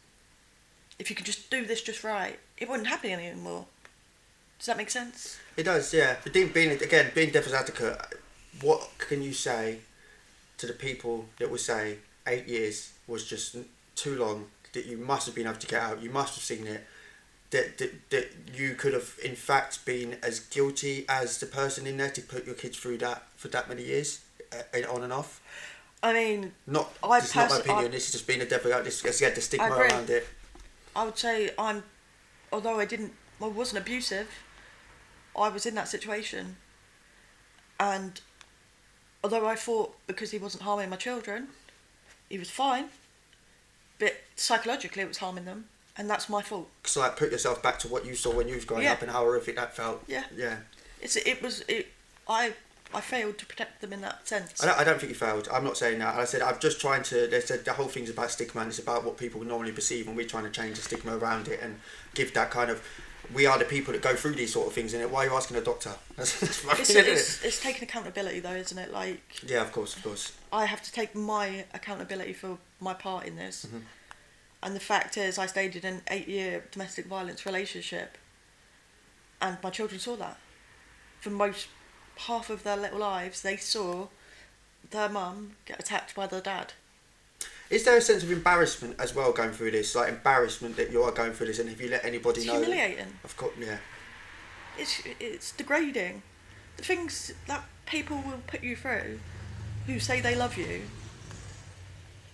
If you could just do this just right, it wouldn't happen anymore. Does that make sense? It does, yeah. But being devil's advocate, what can you say to the people that will say 8 years was just too long, that you must have been able to get out, you must have seen it, that you could have in fact been as guilty as the person in there to put your kids through that for that many years, on and off? I mean, it's not my opinion. This is just being a devil out. This again, the stigma around it. I would say although I wasn't abusive, I was in that situation, and although I thought because he wasn't harming my children, he was fine, but psychologically it was harming them, and that's my fault. So like, put yourself back to what you saw when you was growing up and how horrific that felt. Yeah. Yeah. I failed to protect them in that sense. I don't think you failed. I'm not saying that. I said I'm just trying to. They said the whole thing's about stigma, and it's about what people normally perceive, and we're trying to change the stigma around it and give that kind of. We are the people that go through these sort of things, and why are you asking a doctor? It's taking accountability though, isn't it? Like. Yeah, of course. I have to take my accountability for my part in this, mm-hmm. And the fact is, I stayed in an 8-year domestic violence relationship, and my children saw that. For half of their little lives, they saw their mum get attacked by their dad. Is there a sense of embarrassment as well going through this? Like embarrassment that you are going through this, and if you let anybody know... It's humiliating. Of course, yeah. It's degrading. The things that people will put you through, who say they love you,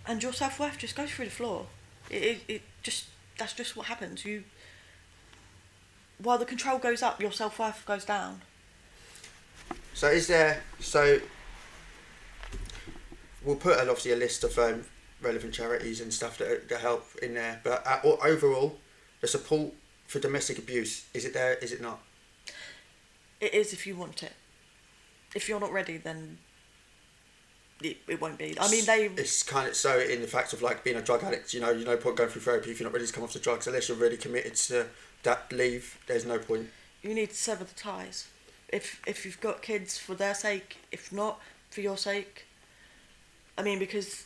and your self-worth just goes through the floor. That's just what happens. While the control goes up, your self-worth goes down. So we'll put obviously a list of relevant charities and stuff that help in there, but overall, the support for domestic abuse, is it there, is it not? It is if you want it. If you're not ready, then it won't be. I mean, it's kind of so in the fact of like being a drug addict, no point going through therapy if you're not ready to come off the drugs. Unless you're really committed to that leave, there's no point. You need to sever the ties. If you've got kids, for their sake. If not, for your sake. I mean, because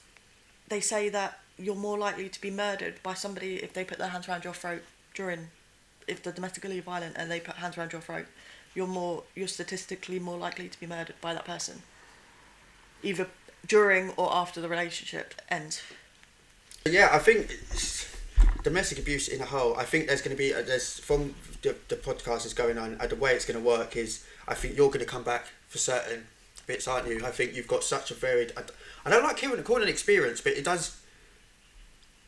they say that you're more likely to be murdered by somebody if they put their hands around your throat if they're domestically violent and they put hands around your throat. You're statistically more likely to be murdered by that person, either during or after the relationship ends. Yeah, I think domestic abuse in a whole, I think there's going to be from the podcast is going on, and the way it's going to work is, I think you're going to come back for certain bits, aren't you? I think you've got such a varied... I don't like calling it experience, but it does...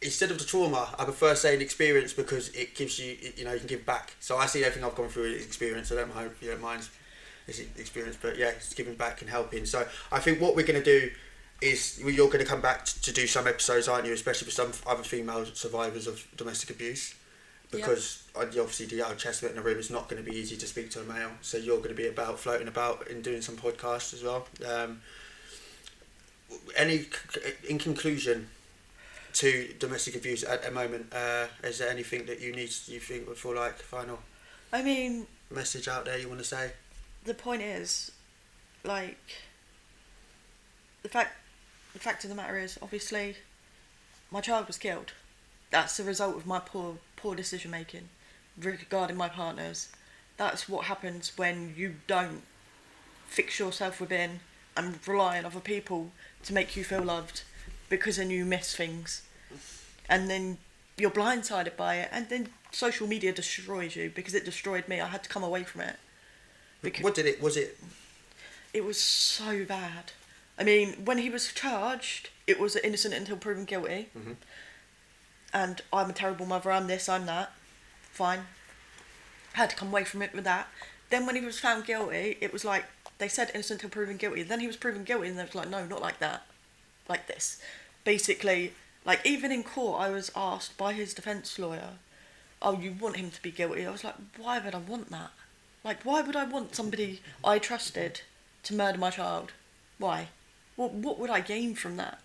Instead of the trauma, I prefer saying experience because it gives you... You can give back. So I see everything I've gone through as experience. I don't mind, mine's experience, but yeah, it's giving back and helping. So I think what we're going to do is you're going to come back to do some episodes, aren't you? Especially for some other female survivors of domestic abuse. Because obviously the old chestnut in the room is not going to be easy to speak to a male, so you're going to be floating about and doing some podcasts as well. In conclusion, to domestic abuse at the moment. Is there anything that you think for like final I mean, message out there you want to say? the point is, like, the fact of the matter is, obviously, my child was killed. That's the result of my poor decision making regarding my partners. That's what happens when you don't fix yourself within and rely on other people to make you feel loved, because then you miss things, and then you're blindsided by it, and then social media destroys you, because it destroyed me. I had to come away from it. Was it? It was so bad. I mean, when he was charged, it was innocent until proven guilty. Mm-hmm. And I'm a terrible mother, I'm this, I'm that. Fine. Had to come away from it with that. Then when he was found guilty, it was like, they said innocent until proven guilty. Then he was proven guilty, and they was like, no, not like that. Like this. Basically, like, even in court, I was asked by his defence lawyer, oh, you want him to be guilty? I was like, why would I want that? Like, why would I want somebody I trusted to murder my child? Why? What would I gain from that?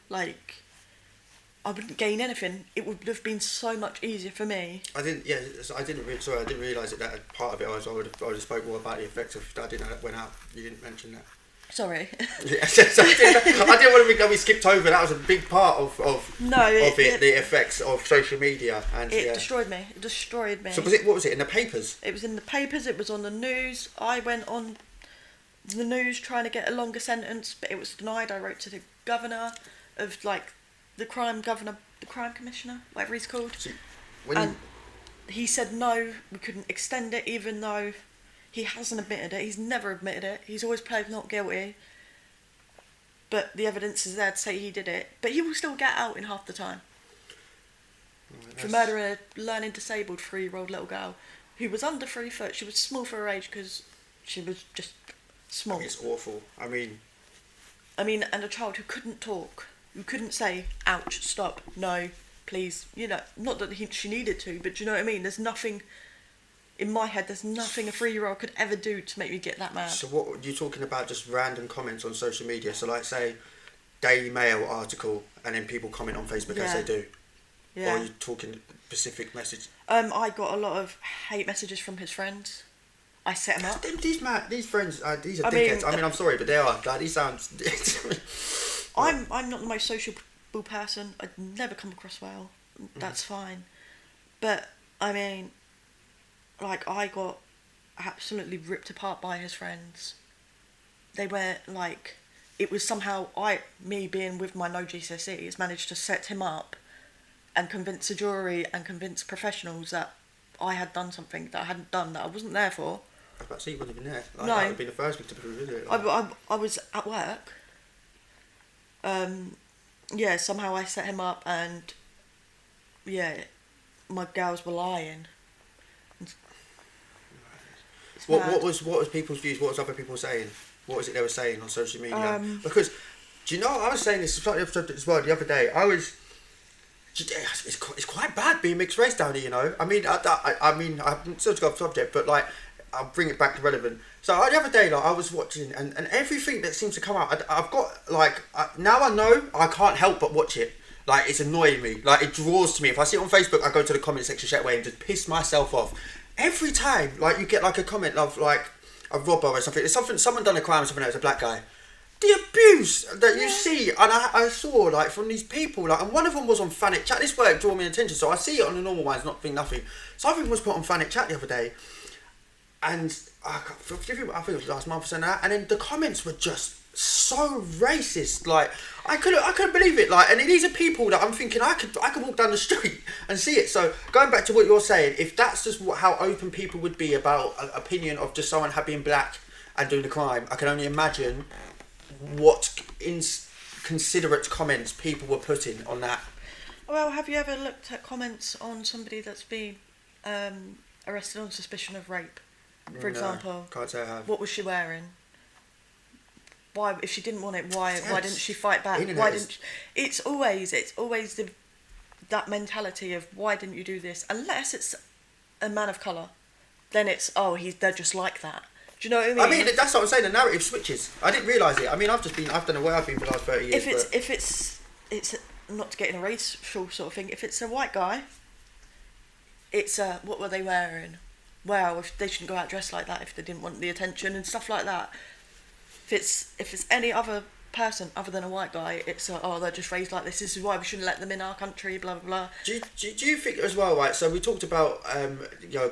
Like, I wouldn't gain anything. It would have been so much easier for me. I didn't realise that part of it. I would have spoke more about the effects of. I didn't know that went out. You didn't mention that. Sorry. Yes, I didn't want to think that we skipped over. That was a big part of the effects of social media, and it destroyed me. It destroyed me. So what was it in the papers? It was in the papers. It was on the news. I went on the news trying to get a longer sentence, but it was denied. I wrote to the governor of the crime commissioner, whatever he's called, he said no, we couldn't extend it, even though he hasn't admitted it. He's never admitted it. He's always played not guilty. But the evidence is there to say he did it. But he will still get out in half the time. For murdering a learning disabled 3-year-old little girl who was under 3 foot. She was small for her age because she was just small. It's awful. I mean, and a child who couldn't talk, who couldn't say, ouch, stop, no, please. You know, not that she needed to, but do you know what I mean? There's nothing... In my head, there's nothing a 3-year-old could ever do to make me get that mad. So what, you're talking about just random comments on social media? So like, say, Daily Mail article, and then people comment on Facebook as they do? Yeah. Or are you talking specific message? I got a lot of hate messages from his friends. I set him up. These friends, these are dickheads. I'm sorry, but they are. Like, these sounds... I'm not the most sociable person. I'd never come across well. That's fine. But, I got absolutely ripped apart by his friends. They were it was somehow me being with my no GCSEs managed to set him up and convince a jury and convince professionals that I had done something that I hadn't done, that I wasn't there for. I was about to say you wouldn't have been there. No. That would have been the first thing to prove, isn't it? I was at work. Somehow I set him up, and my girls were lying. What was people's views? What was other people saying? What was it they were saying on social media? Because, do you know, I was saying this as well the other day. It's quite bad being mixed race down here, you know. I'm still got off subject, but I'll bring it back to relevant. So the other day, I was watching, and everything that seems to come out, I've got now I know I can't help but watch it. It's annoying me. It draws to me. If I see it on Facebook, I go to the comment section straight away and just piss myself off. Every time, you get a comment of a robber or something. It's someone done a crime or something. It's a black guy. The abuse that you see, and I saw from these people, and one of them was on Fanic Chat. This word drew me attention, so I see it on the normal ones, not think nothing. Something was put on Fanic Chat the other day, and I think it was last month or something, and then the comments were just so racist. I couldn't believe it. And these are people that I'm thinking I could walk down the street and see it. So going back to what you're saying, if that's just how open people would be about an opinion of just someone being black and doing a crime, I can only imagine what inconsiderate comments people were putting on that. Well, have you ever looked at comments on somebody that's been arrested on suspicion of rape? For example, can't say I have. What was she wearing? Why, if she didn't want it, why didn't she fight back? It's always that mentality of why didn't you do this? Unless it's a man of colour, then it's they're just like that. Do you know what I mean? That's what I'm saying. The narrative switches. I didn't realise it. I've done the way I've been for the last 30 years. If it's not to get in a racial sort of thing, if it's a white guy, it's what were they wearing? Wow, if they shouldn't go out dressed like that if they didn't want the attention and stuff like that. If it's any other person other than a white guy, it's oh, they're just raised like this is why we shouldn't let them in our country, blah blah blah. Do you think as well, right? So we talked about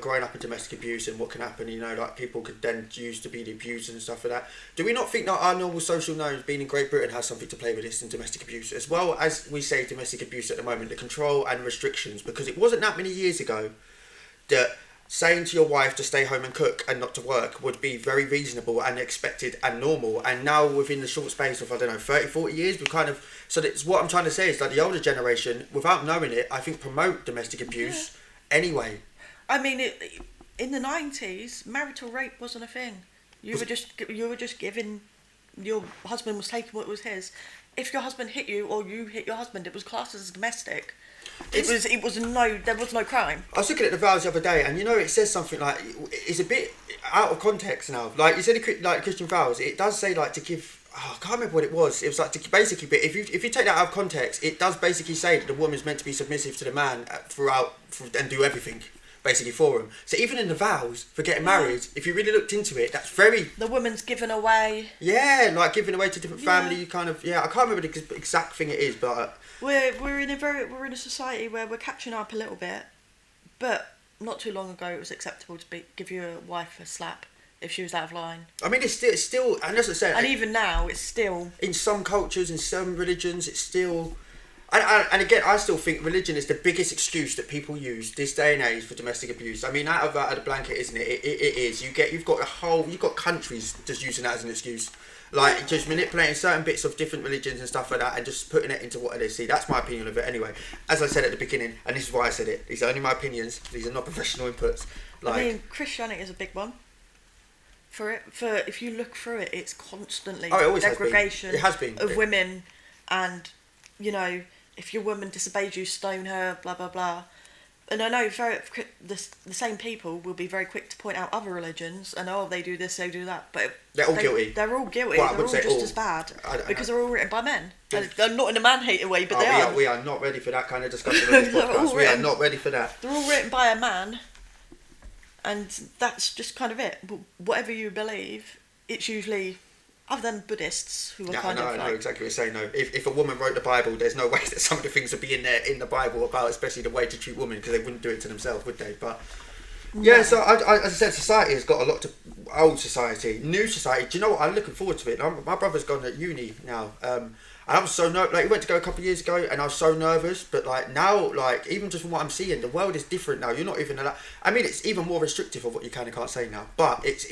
growing up in domestic abuse and what can happen, like people could then choose to be the abusers and stuff like that. Do we not think that our normal social norms being in Great Britain has something to play with this in domestic abuse, as well as we say domestic abuse at the moment, the control and restrictions? Because it wasn't that many years ago that saying to your wife to stay home and cook and not to work would be very reasonable and expected and normal. And now within the short space of, 30, 40 years, we've kind of... So that's what I'm trying to say is like the older generation, without knowing it, I think promote domestic abuse anyway. I mean, in the 90s, marital rape wasn't a thing. You were just giving... Your husband was taking what was his. If your husband hit you or you hit your husband, it was classed as domestic. There was no crime. I was looking at the vows the other day, and it says something like it's a bit out of context now. Like you said, like Christian vows, it does say like to give. I can't remember what it was. It was like to basically, but if you take that out of context, it does basically say that the woman's meant to be submissive to the man and do everything basically for him. So even in the vows for getting married, if you really looked into it, that's very... The woman's given away. Yeah, like giving away to different family. You kind of I can't remember the exact thing it is, but. We're in a society where we're catching up a little bit, but not too long ago it was acceptable to give your wife a slap if she was out of line. I mean, it's still, and as I said, and even now it's still in some cultures, in some religions, it's still. And again, I still think religion is the biggest excuse that people use this day and age for domestic abuse. I mean, out of the blanket, isn't it? It is. You've got countries just using that as an excuse. Like, just manipulating certain bits of different religions and stuff like that and just putting it into what they see. That's my opinion of it anyway. As I said at the beginning, and this is why I said it, these are only my opinions, these are not professional inputs. I mean, Christianity is a big one. For if you look through it, it's constantly degradation it has been. Of women, and, if your woman disobeys you, stone her, blah, blah, blah. And I know the same people will be very quick to point out other religions and they do this, they do that, but they're all guilty. They're all guilty. Well, they're all just as bad because they're all written by men. They're not in a man-hater way, but they are. We are not ready for that kind of discussion on this podcast. We are not ready for that. They're all written by a man, and that's just kind of it. But whatever you believe, it's usually. Other than Buddhists who are I know exactly what you're saying. No, if a woman wrote the Bible, there's no way that some of the things would be in there in the Bible about, especially the way to treat women, because they wouldn't do it to themselves, would they? But so I, as I said, society has got a lot to old society, new society. Do you know what? I'm looking forward to it. My brother's gone at uni now, and I was so nervous. Like, he went to go a couple of years ago, and I was so nervous. But like now, like even just from what I'm seeing, the world is different now. You're not even allowed. I mean, it's even more restrictive of what you can and can't say now. But it's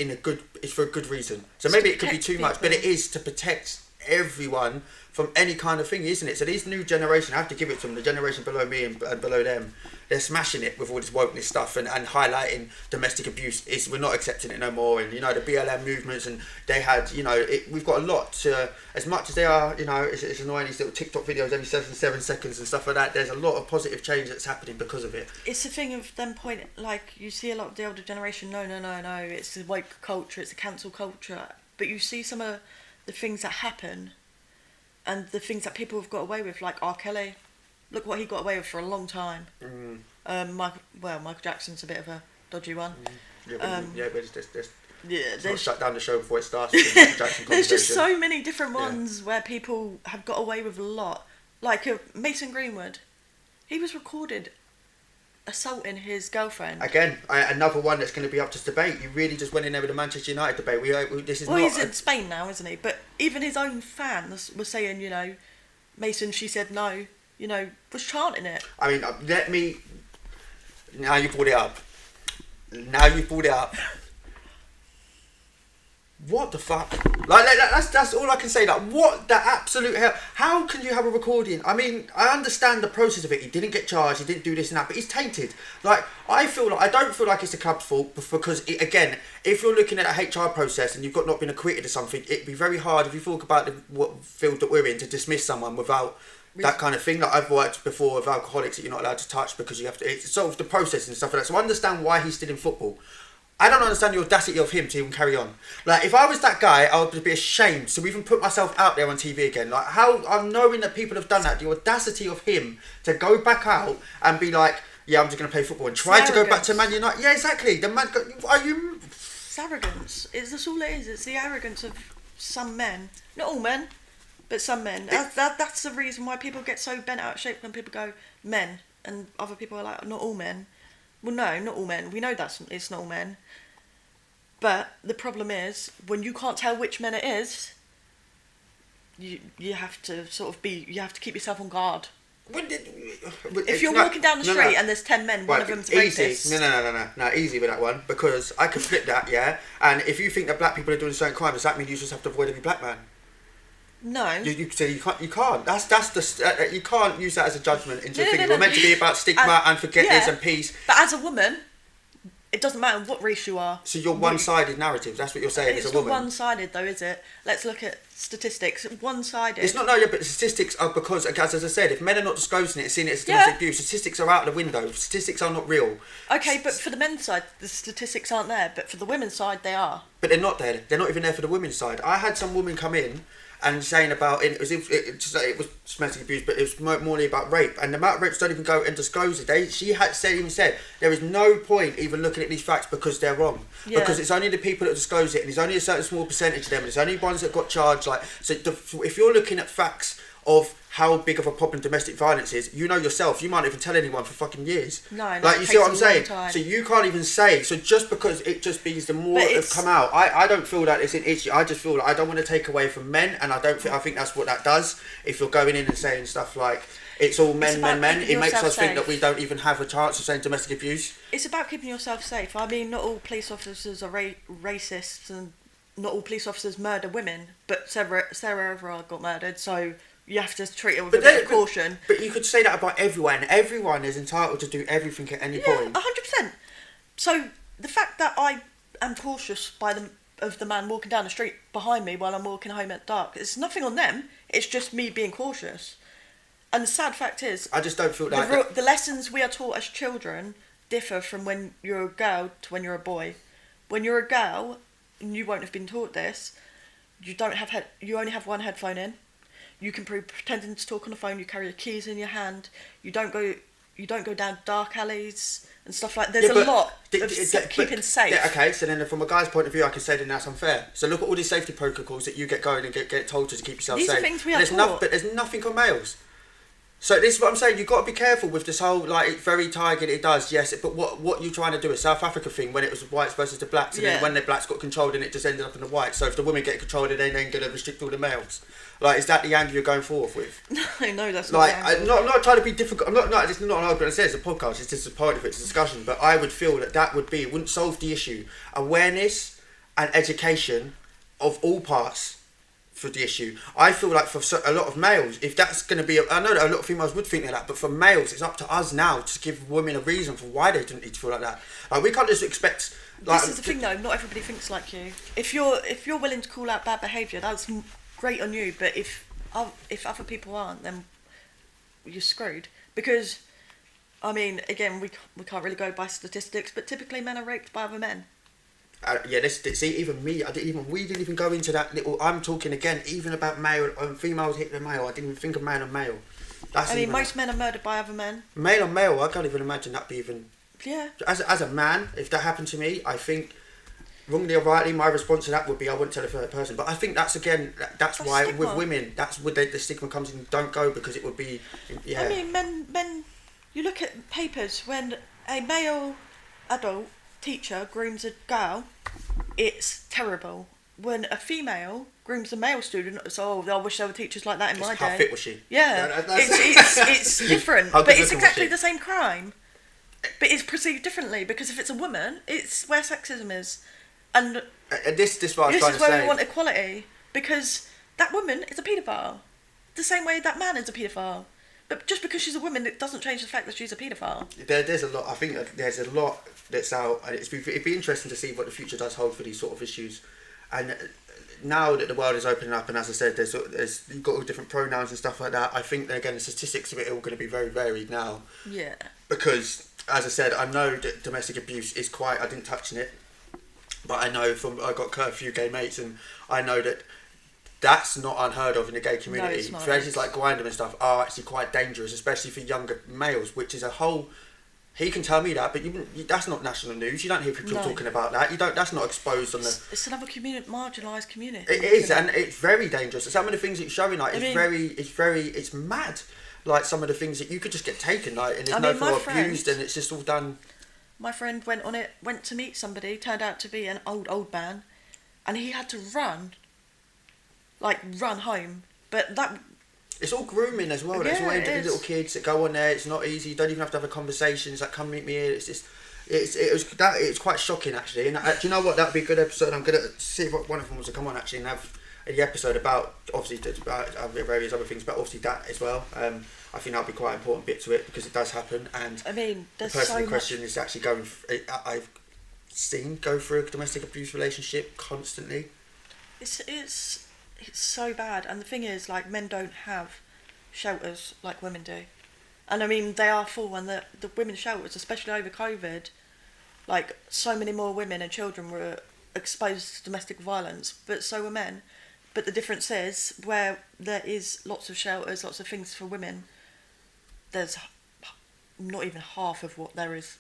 for a good reason. So maybe it could be too much, but it is to protect everyone from any kind of thing, isn't it? So these new generation, I have to give it to them. The generation below me and below them, they're smashing it with all this wokeness stuff and highlighting domestic abuse. We're not accepting it no more. And the BLM movements, and they had we've got a lot to, as much as they are it's annoying, these little TikTok videos every 7 seconds and stuff like that. There's a lot of positive change that's happening because of it. It's a thing of them like you see a lot of the older generation. No, it's the woke culture, it's the cancel culture. But you see some of the things that happen. And the things that people have got away with, like R. Kelly, look what he got away with for a long time. Michael Jackson's a bit of a dodgy one. Let's shut down the show before it starts. There's just so many different ones where people have got away with a lot. Like Mason Greenwood, he was recorded assaulting his girlfriend. Again, another one that's going to be up to debate. You really just went in there with the Manchester United debate. He's in Spain now, isn't he? But even his own fans were saying, Mason, she said no, was chanting it. I mean, now you brought it up. What the fuck? Like that's all I can say. Like, what the absolute hell? How can you have a recording? I mean, I understand the process of it. He didn't get charged. He didn't do this and that, but he's tainted. Like, I don't feel like it's the club's fault because again, if you're looking at a HR process and you've not been acquitted of something, it'd be very hard if you talk about what field that we're in to dismiss someone without that kind of thing. Like, I've worked before with alcoholics that you're not allowed to touch because you have to. It's sort of the process and stuff like that. So I understand why he's still in football. I don't understand the audacity of him to even carry on. Like, if I was that guy, I would be ashamed to even put myself out there on TV again. Like, how I'm knowing that people have done that, the audacity of him to go back out and be like, yeah, I'm just going to play football and try to go back to Man United. Yeah, exactly. The man, are you? It's arrogance. That's all it is. It's the arrogance of some men, not all men, but some men. That's the reason why people get so bent out of shape when people go men, and other people are like, not all men. Well, no, not all men. We know it's not all men. But the problem is, when you can't tell which men it is, you have to you have to keep yourself on guard. If you're walking down the street and there's 10 men, one of them's racist. No, easy with that one, because I could flip that, yeah. And if you think that black people are doing certain crimes, does that mean you just have to avoid every black man? No. You can't. That's the you can't use that as a judgment into thinking we're meant to be about stigma and forgiveness and peace. But as a woman, it doesn't matter what race you are. So you're one-sided narrative. That's what you're saying as a woman. It's not one-sided though, is it? Let's look at statistics. One-sided. It's not but statistics are because, as I said, if men are not disclosing it, seeing it as domestic abuse, statistics are out the window. Statistics are not real. Okay, but for the men's side, the statistics aren't there. But for the women's side, they are. But they're not there. They're not even there for the women's side. I had some woman come in and saying about it was domestic abuse, but it was more about rape, and the amount of rapes don't even go and disclose it. She had said there is no point even looking at these facts because they're wrong, because it's only the people that disclose it, and it's only a certain small percentage of them, and it's only ones that got charged. Like, so if you're looking at facts of how big of a problem domestic violence is, you know yourself, you might not even tell anyone for fucking years. No, like, you see what I'm saying? So you can't even say. So just because it just means the more that have come out, I don't feel that it's an issue. I just feel like I don't want to take away from men, and I think that's what that does. If you're going in and saying stuff like it's all men, it makes us think that we don't even have a chance of saying domestic abuse. It's about keeping yourself safe. I mean, not all police officers are racists, and not all police officers murder women, but Sarah Everard got murdered, so you have to treat it with a bit of caution. But you could say that about everyone. Everyone is entitled to do everything at any point. 100%. So the fact that I am cautious of the man walking down the street behind me while I'm walking home at dark, it's nothing on them. It's just me being cautious. And the sad fact is, I just don't feel like the lessons we are taught as children differ from when you're a girl to when you're a boy. When you're a girl, and you won't have been taught this, you only have one headphone in. You can prove pretending to talk on the phone. You carry your keys in your hand. You don't go down dark alleys and stuff like. There's a lot of keeping safe. Yeah, okay. So then, from a guy's point of view, I can say that that's unfair. So look at all these safety protocols that you get going and get told to keep yourself safe. These are things we are taught. But there's nothing on males. So this is what I'm saying. You've got to be careful with this whole, like, it's very targeted. It does, yes. But what you're trying to do, a South Africa thing, when it was the whites versus the blacks, and then when the blacks got controlled, and it just ended up in the whites. So if the women get controlled, they're then going to restrict all the males. Like, is that the angle you're going forward with? No, that's not. Like, I'm not trying to be difficult. I'm not. It's not an argument. I say it's a podcast. It's just a part of it. It's a discussion. But I would feel that wouldn't solve the issue. Awareness and education of all parts for the issue. I feel like for a lot of males, if that's going to be, I know that a lot of females would think like that, but for males, it's up to us now to give women a reason for why they don't need to feel like that. Like, we can't just expect. Like, this is the thing, though. Not everybody thinks like you. If you're willing to call out bad behaviour, that's great on you. But if other people aren't, then you're screwed. Because, I mean, again, we can't really go by statistics, but typically men are raped by other men. See, even me, we didn't even go into that little. I'm talking again, even about male and females hitting a male. I didn't even think of male on male. Most men are murdered by other men. Male on male, I can't even imagine that be even. Yeah. As a man, if that happened to me, I think, wrongly or rightly, my response to that would be I wouldn't tell a third person. But I think that's why stigma. With women, that's where the stigma comes in. Don't go, because it would be. Yeah. I mean, men. You look at papers when a male adult teacher grooms a girl, it's terrible. When a female grooms a male student, it's I wish there were teachers like that in my day. How fit was she? Yeah, it's different, but it's exactly the same crime, but it's perceived differently because if it's a woman, it's where sexism is, and this is what I was trying to say. This is where we want equality, because that woman is a paedophile, the same way that man is a paedophile. But just because she's a woman, it doesn't change the fact that she's a paedophile. There's a lot. I think there's a lot that's out, and it'd be interesting to see what the future does hold for these sort of issues. And now that the world is opening up, and as I said, there's you've got all different pronouns and stuff like that. I think that, again, the statistics of it are all going to be very varied now. Yeah. Because, as I said, I know that domestic abuse is quite. I didn't touch on it. But I know I got a few gay mates, and I know that that's not unheard of in the gay community. No, it's not. Places like Grindr and stuff are actually quite dangerous, especially for younger males, which is a whole... He can tell me that, but that's not national news. You don't hear people talking about that. That's not exposed on the... It's another marginalised community. It is, and it's very dangerous. Some of the things it's showing, like, it's mad. Like, some of the things that you could just get taken, like, and there's no people abused, and it's just all done... My friend went to meet somebody, turned out to be an old man, and he had to run home. But that... It's all grooming as well. There's all little kids that go on there. It's not easy. You don't even have to have a conversation. It's like, come meet me here. It's just... It's quite shocking, actually. And do you know what? That'd be a good episode. I'm going to see if one of them wants to come on, actually, and have the episode about, obviously, about various other things, but obviously that as well. I think that'll be quite an important bit to it, because it does happen. And I mean, there's the person so in question is actually going... I've seen go through a domestic abuse relationship constantly. It's so bad. And the thing is, like, men don't have shelters like women do. And I mean, they are full, and the women's shelters, especially over COVID, like, so many more women and children were exposed to domestic violence, but so were men. But the difference is, where there is lots of shelters, lots of things for women, there's not even half of what there is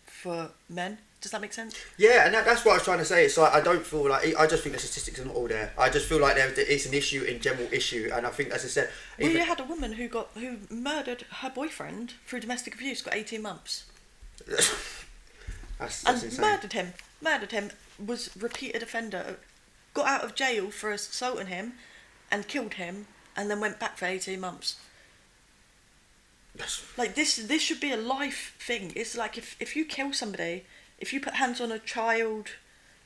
for men. Does that make sense? Yeah, and that's what I was trying to say. It's like, I don't feel like... I just think the statistics are not all there. I just feel like it's an issue, in general issue, and I think, as I said... Well, you had a woman who murdered her boyfriend through domestic abuse, got 18 months. that's and insane. Murdered him, was repeated offender, got out of jail for assaulting him, and killed him, and then went back for 18 months. Like, this should be a life thing. It's like, if you kill somebody... If you put hands on a child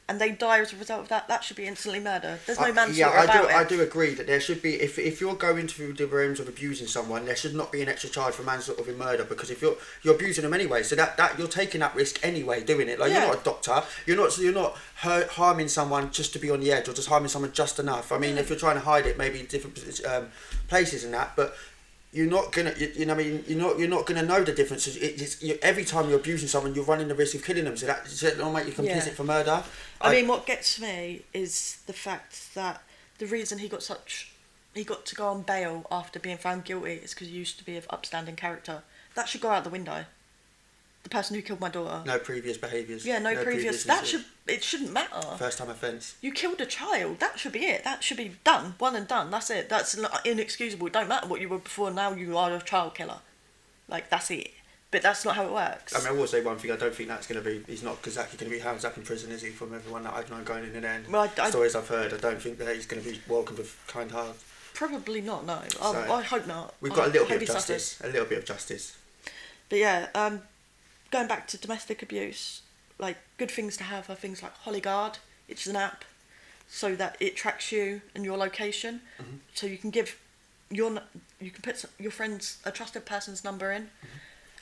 and they die as a result of that, that should be instantly murder. There's no manslaughter about it. I do agree that there should be, if you're going through the realms of abusing someone, there should not be an extra charge for manslaughter in murder, because if you're abusing them anyway, so that you're taking that risk anyway doing it. Like, you're not a doctor, you're not harming someone just to be on the edge, or just harming someone just enough. I mean, if you're trying to hide it, maybe in different places and that, but you're not gonna, you know what I mean? You're not gonna know the difference. Every time you're abusing someone, you're running the risk of killing them. So that'll make you complicit for murder. I mean, what gets me is the fact that the reason he got to go on bail after being found guilty is because he used to be of upstanding character. That should go out the window. The person who killed my daughter. No previous behaviours. Yeah, no previous. It shouldn't matter. First time offence. You killed a child. That should be it. That should be done. One and done. That's it. That's inexcusable. It don't matter what you were before. Now you are a child killer. Like, that's it. But that's not how it works. I mean, I will say one thing. I don't think that's going to be... He's not exactly going to be housed up in prison, is he? From everyone that I've known going in and then well, stories I've heard, I don't think that he's going to be welcomed with kind heart. Probably not. No. I hope not. We've got a little bit of justice. A little bit of justice. But yeah. Going back to domestic abuse, like, good things to have are things like Hollyguard, which is an app, so that it tracks you and your location. Mm-hmm. So you can put your friend's, a trusted person's number in,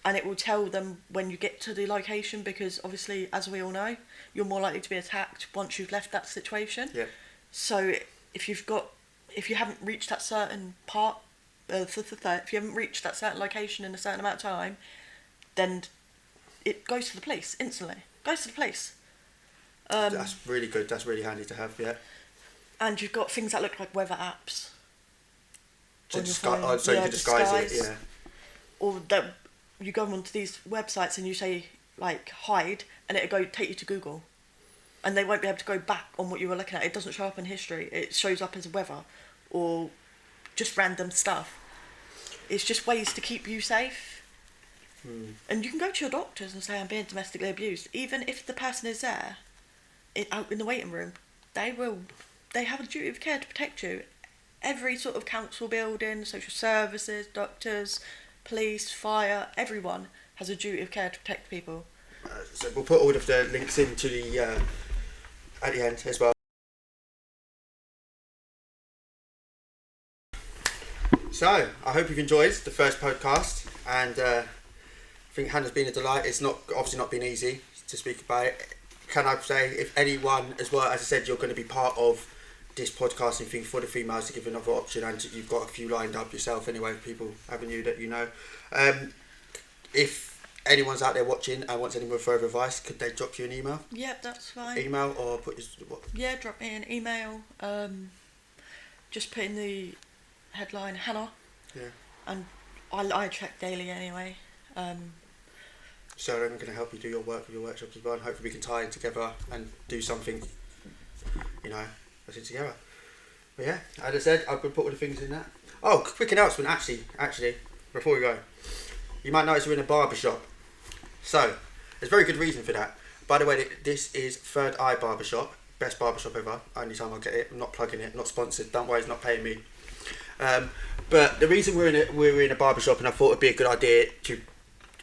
and it will tell them when you get to the location, because obviously, as we all know, you're more likely to be attacked once you've left that situation. Yeah. So if you haven't reached that certain part, if you haven't reached that certain location in a certain amount of time, then it goes to the police instantly. Goes to the police. That's really good. That's really handy to have. Yeah. And you've got things that look like weather apps. So you can disguise it. Yeah. Or that you go onto these websites and you say, like, hide, and it'll take you to Google, and they won't be able to go back on what you were looking at. It doesn't show up in history. It shows up as weather or just random stuff. It's just ways to keep you safe. And you can go to your doctors and say, I'm being domestically abused. Even if the person is there, out in the waiting room, they have a duty of care to protect you. Every sort of council building, social services, doctors, police, fire, everyone has a duty of care to protect people. So we'll put all of the links into the at the end as well. So I hope you've enjoyed the first podcast, and I think Hannah's been a delight. It's obviously not been easy to speak about it. Can I say, if anyone, as well, as I said, you're going to be part of this podcasting thing for the females, to give another option, and you've got a few lined up yourself anyway, people having you that you know. If anyone's out there watching and wants any more further advice, could they drop you an email? Yep, that's fine. Email or put your what? Yeah, drop me an email. Just put in the headline Hannah. Yeah. And I check daily anyway. So I'm going to help you do your work with your workshops as well, and hopefully we can tie in together and do something, that's it together. But yeah, as I said, I've been put all the things in that. Oh, quick announcement, actually, before we go. You might notice we're in a barber shop. So, there's a very good reason for that. By the way, this is Third Eye Barbershop, best barbershop ever. Only time I'll get it. I'm not plugging it, not sponsored. Don't worry, it's not paying me. But the reason we're in a barbershop, and I thought it'd be a good idea to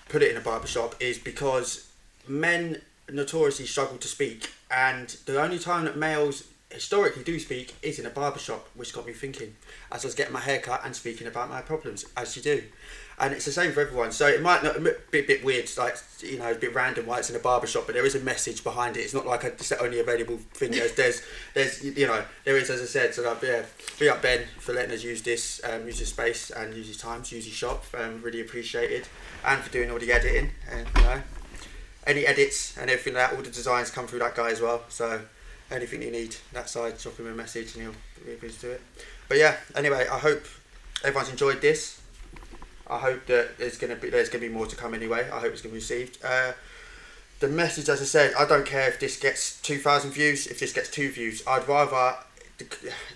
put it in a barbershop, is because men notoriously struggle to speak, and the only time that males historically do speak is in a barbershop, which got me thinking as I was getting my hair cut and speaking about my problems, as you do. And it's the same for everyone, so it might not be a bit weird, like, a bit random why it's in a barbershop, but there is a message behind it. It's not like it's the only available thing. There's there is, as I said. So big up Ben for letting us use this space and use his time to use his shop. Really appreciated, and for doing all the editing, and any edits and everything like that, all the designs come through that guy as well. So anything you need that side, drop him a message and he'll be able to do it. But yeah, anyway, I hope everyone's enjoyed this. I hope that there's gonna be more to come anyway. I hope it's gonna be received. The message, as I said, I don't care if this gets 2,000 views, if this gets 2 views. I'd rather,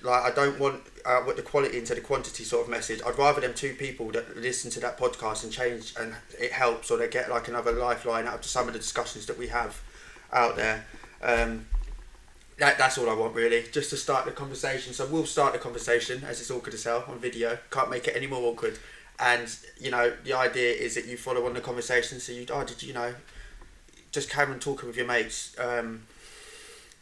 I don't want the quality into the quantity sort of message. I'd rather them 2 people that listen to that podcast and change, and it helps, or they get like another lifeline out of some of the discussions that we have out there. That's all I want, really, just to start the conversation. So we'll start the conversation, as it's awkward as hell on video. Can't make it any more awkward. And the idea is that you follow on the conversation. So just carry on talking with your mates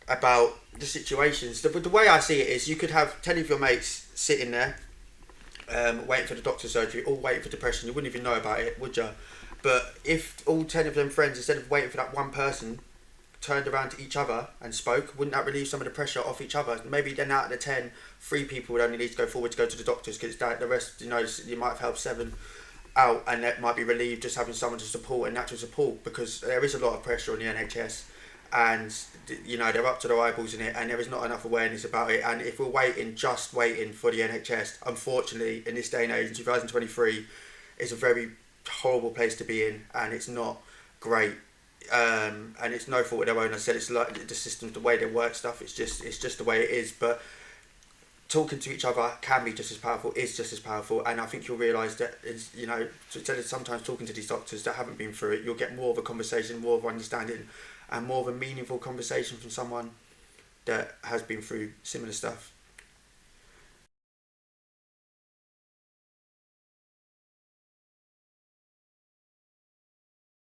about the situations. The way I see it is, you could have 10 of your mates sitting there waiting for the doctor's surgery, all waiting for depression. You wouldn't even know about it, would you? But if all 10 of them friends, instead of waiting for that one person, turned around to each other and spoke, wouldn't that relieve some of the pressure off each other? Maybe then out of the 10, 3 people would only need to go forward to go to the doctors, because the rest, you might have helped 7 out, and that might be relieved just having someone to support and natural support, because there is a lot of pressure on the NHS, and they're up to their eyeballs in it, and there is not enough awareness about it. And if we're just waiting for the NHS, unfortunately, in this day and age, in 2023, it's a very horrible place to be in, and it's not great. And it's no fault of their own. I said, it's like the system, the way they work stuff. It's just the way it is. But talking to each other can be just as powerful. Is just as powerful. And I think you'll realise that instead of sometimes talking to these doctors that haven't been through it, you'll get more of a conversation, more of understanding, and more of a meaningful conversation from someone that has been through similar stuff.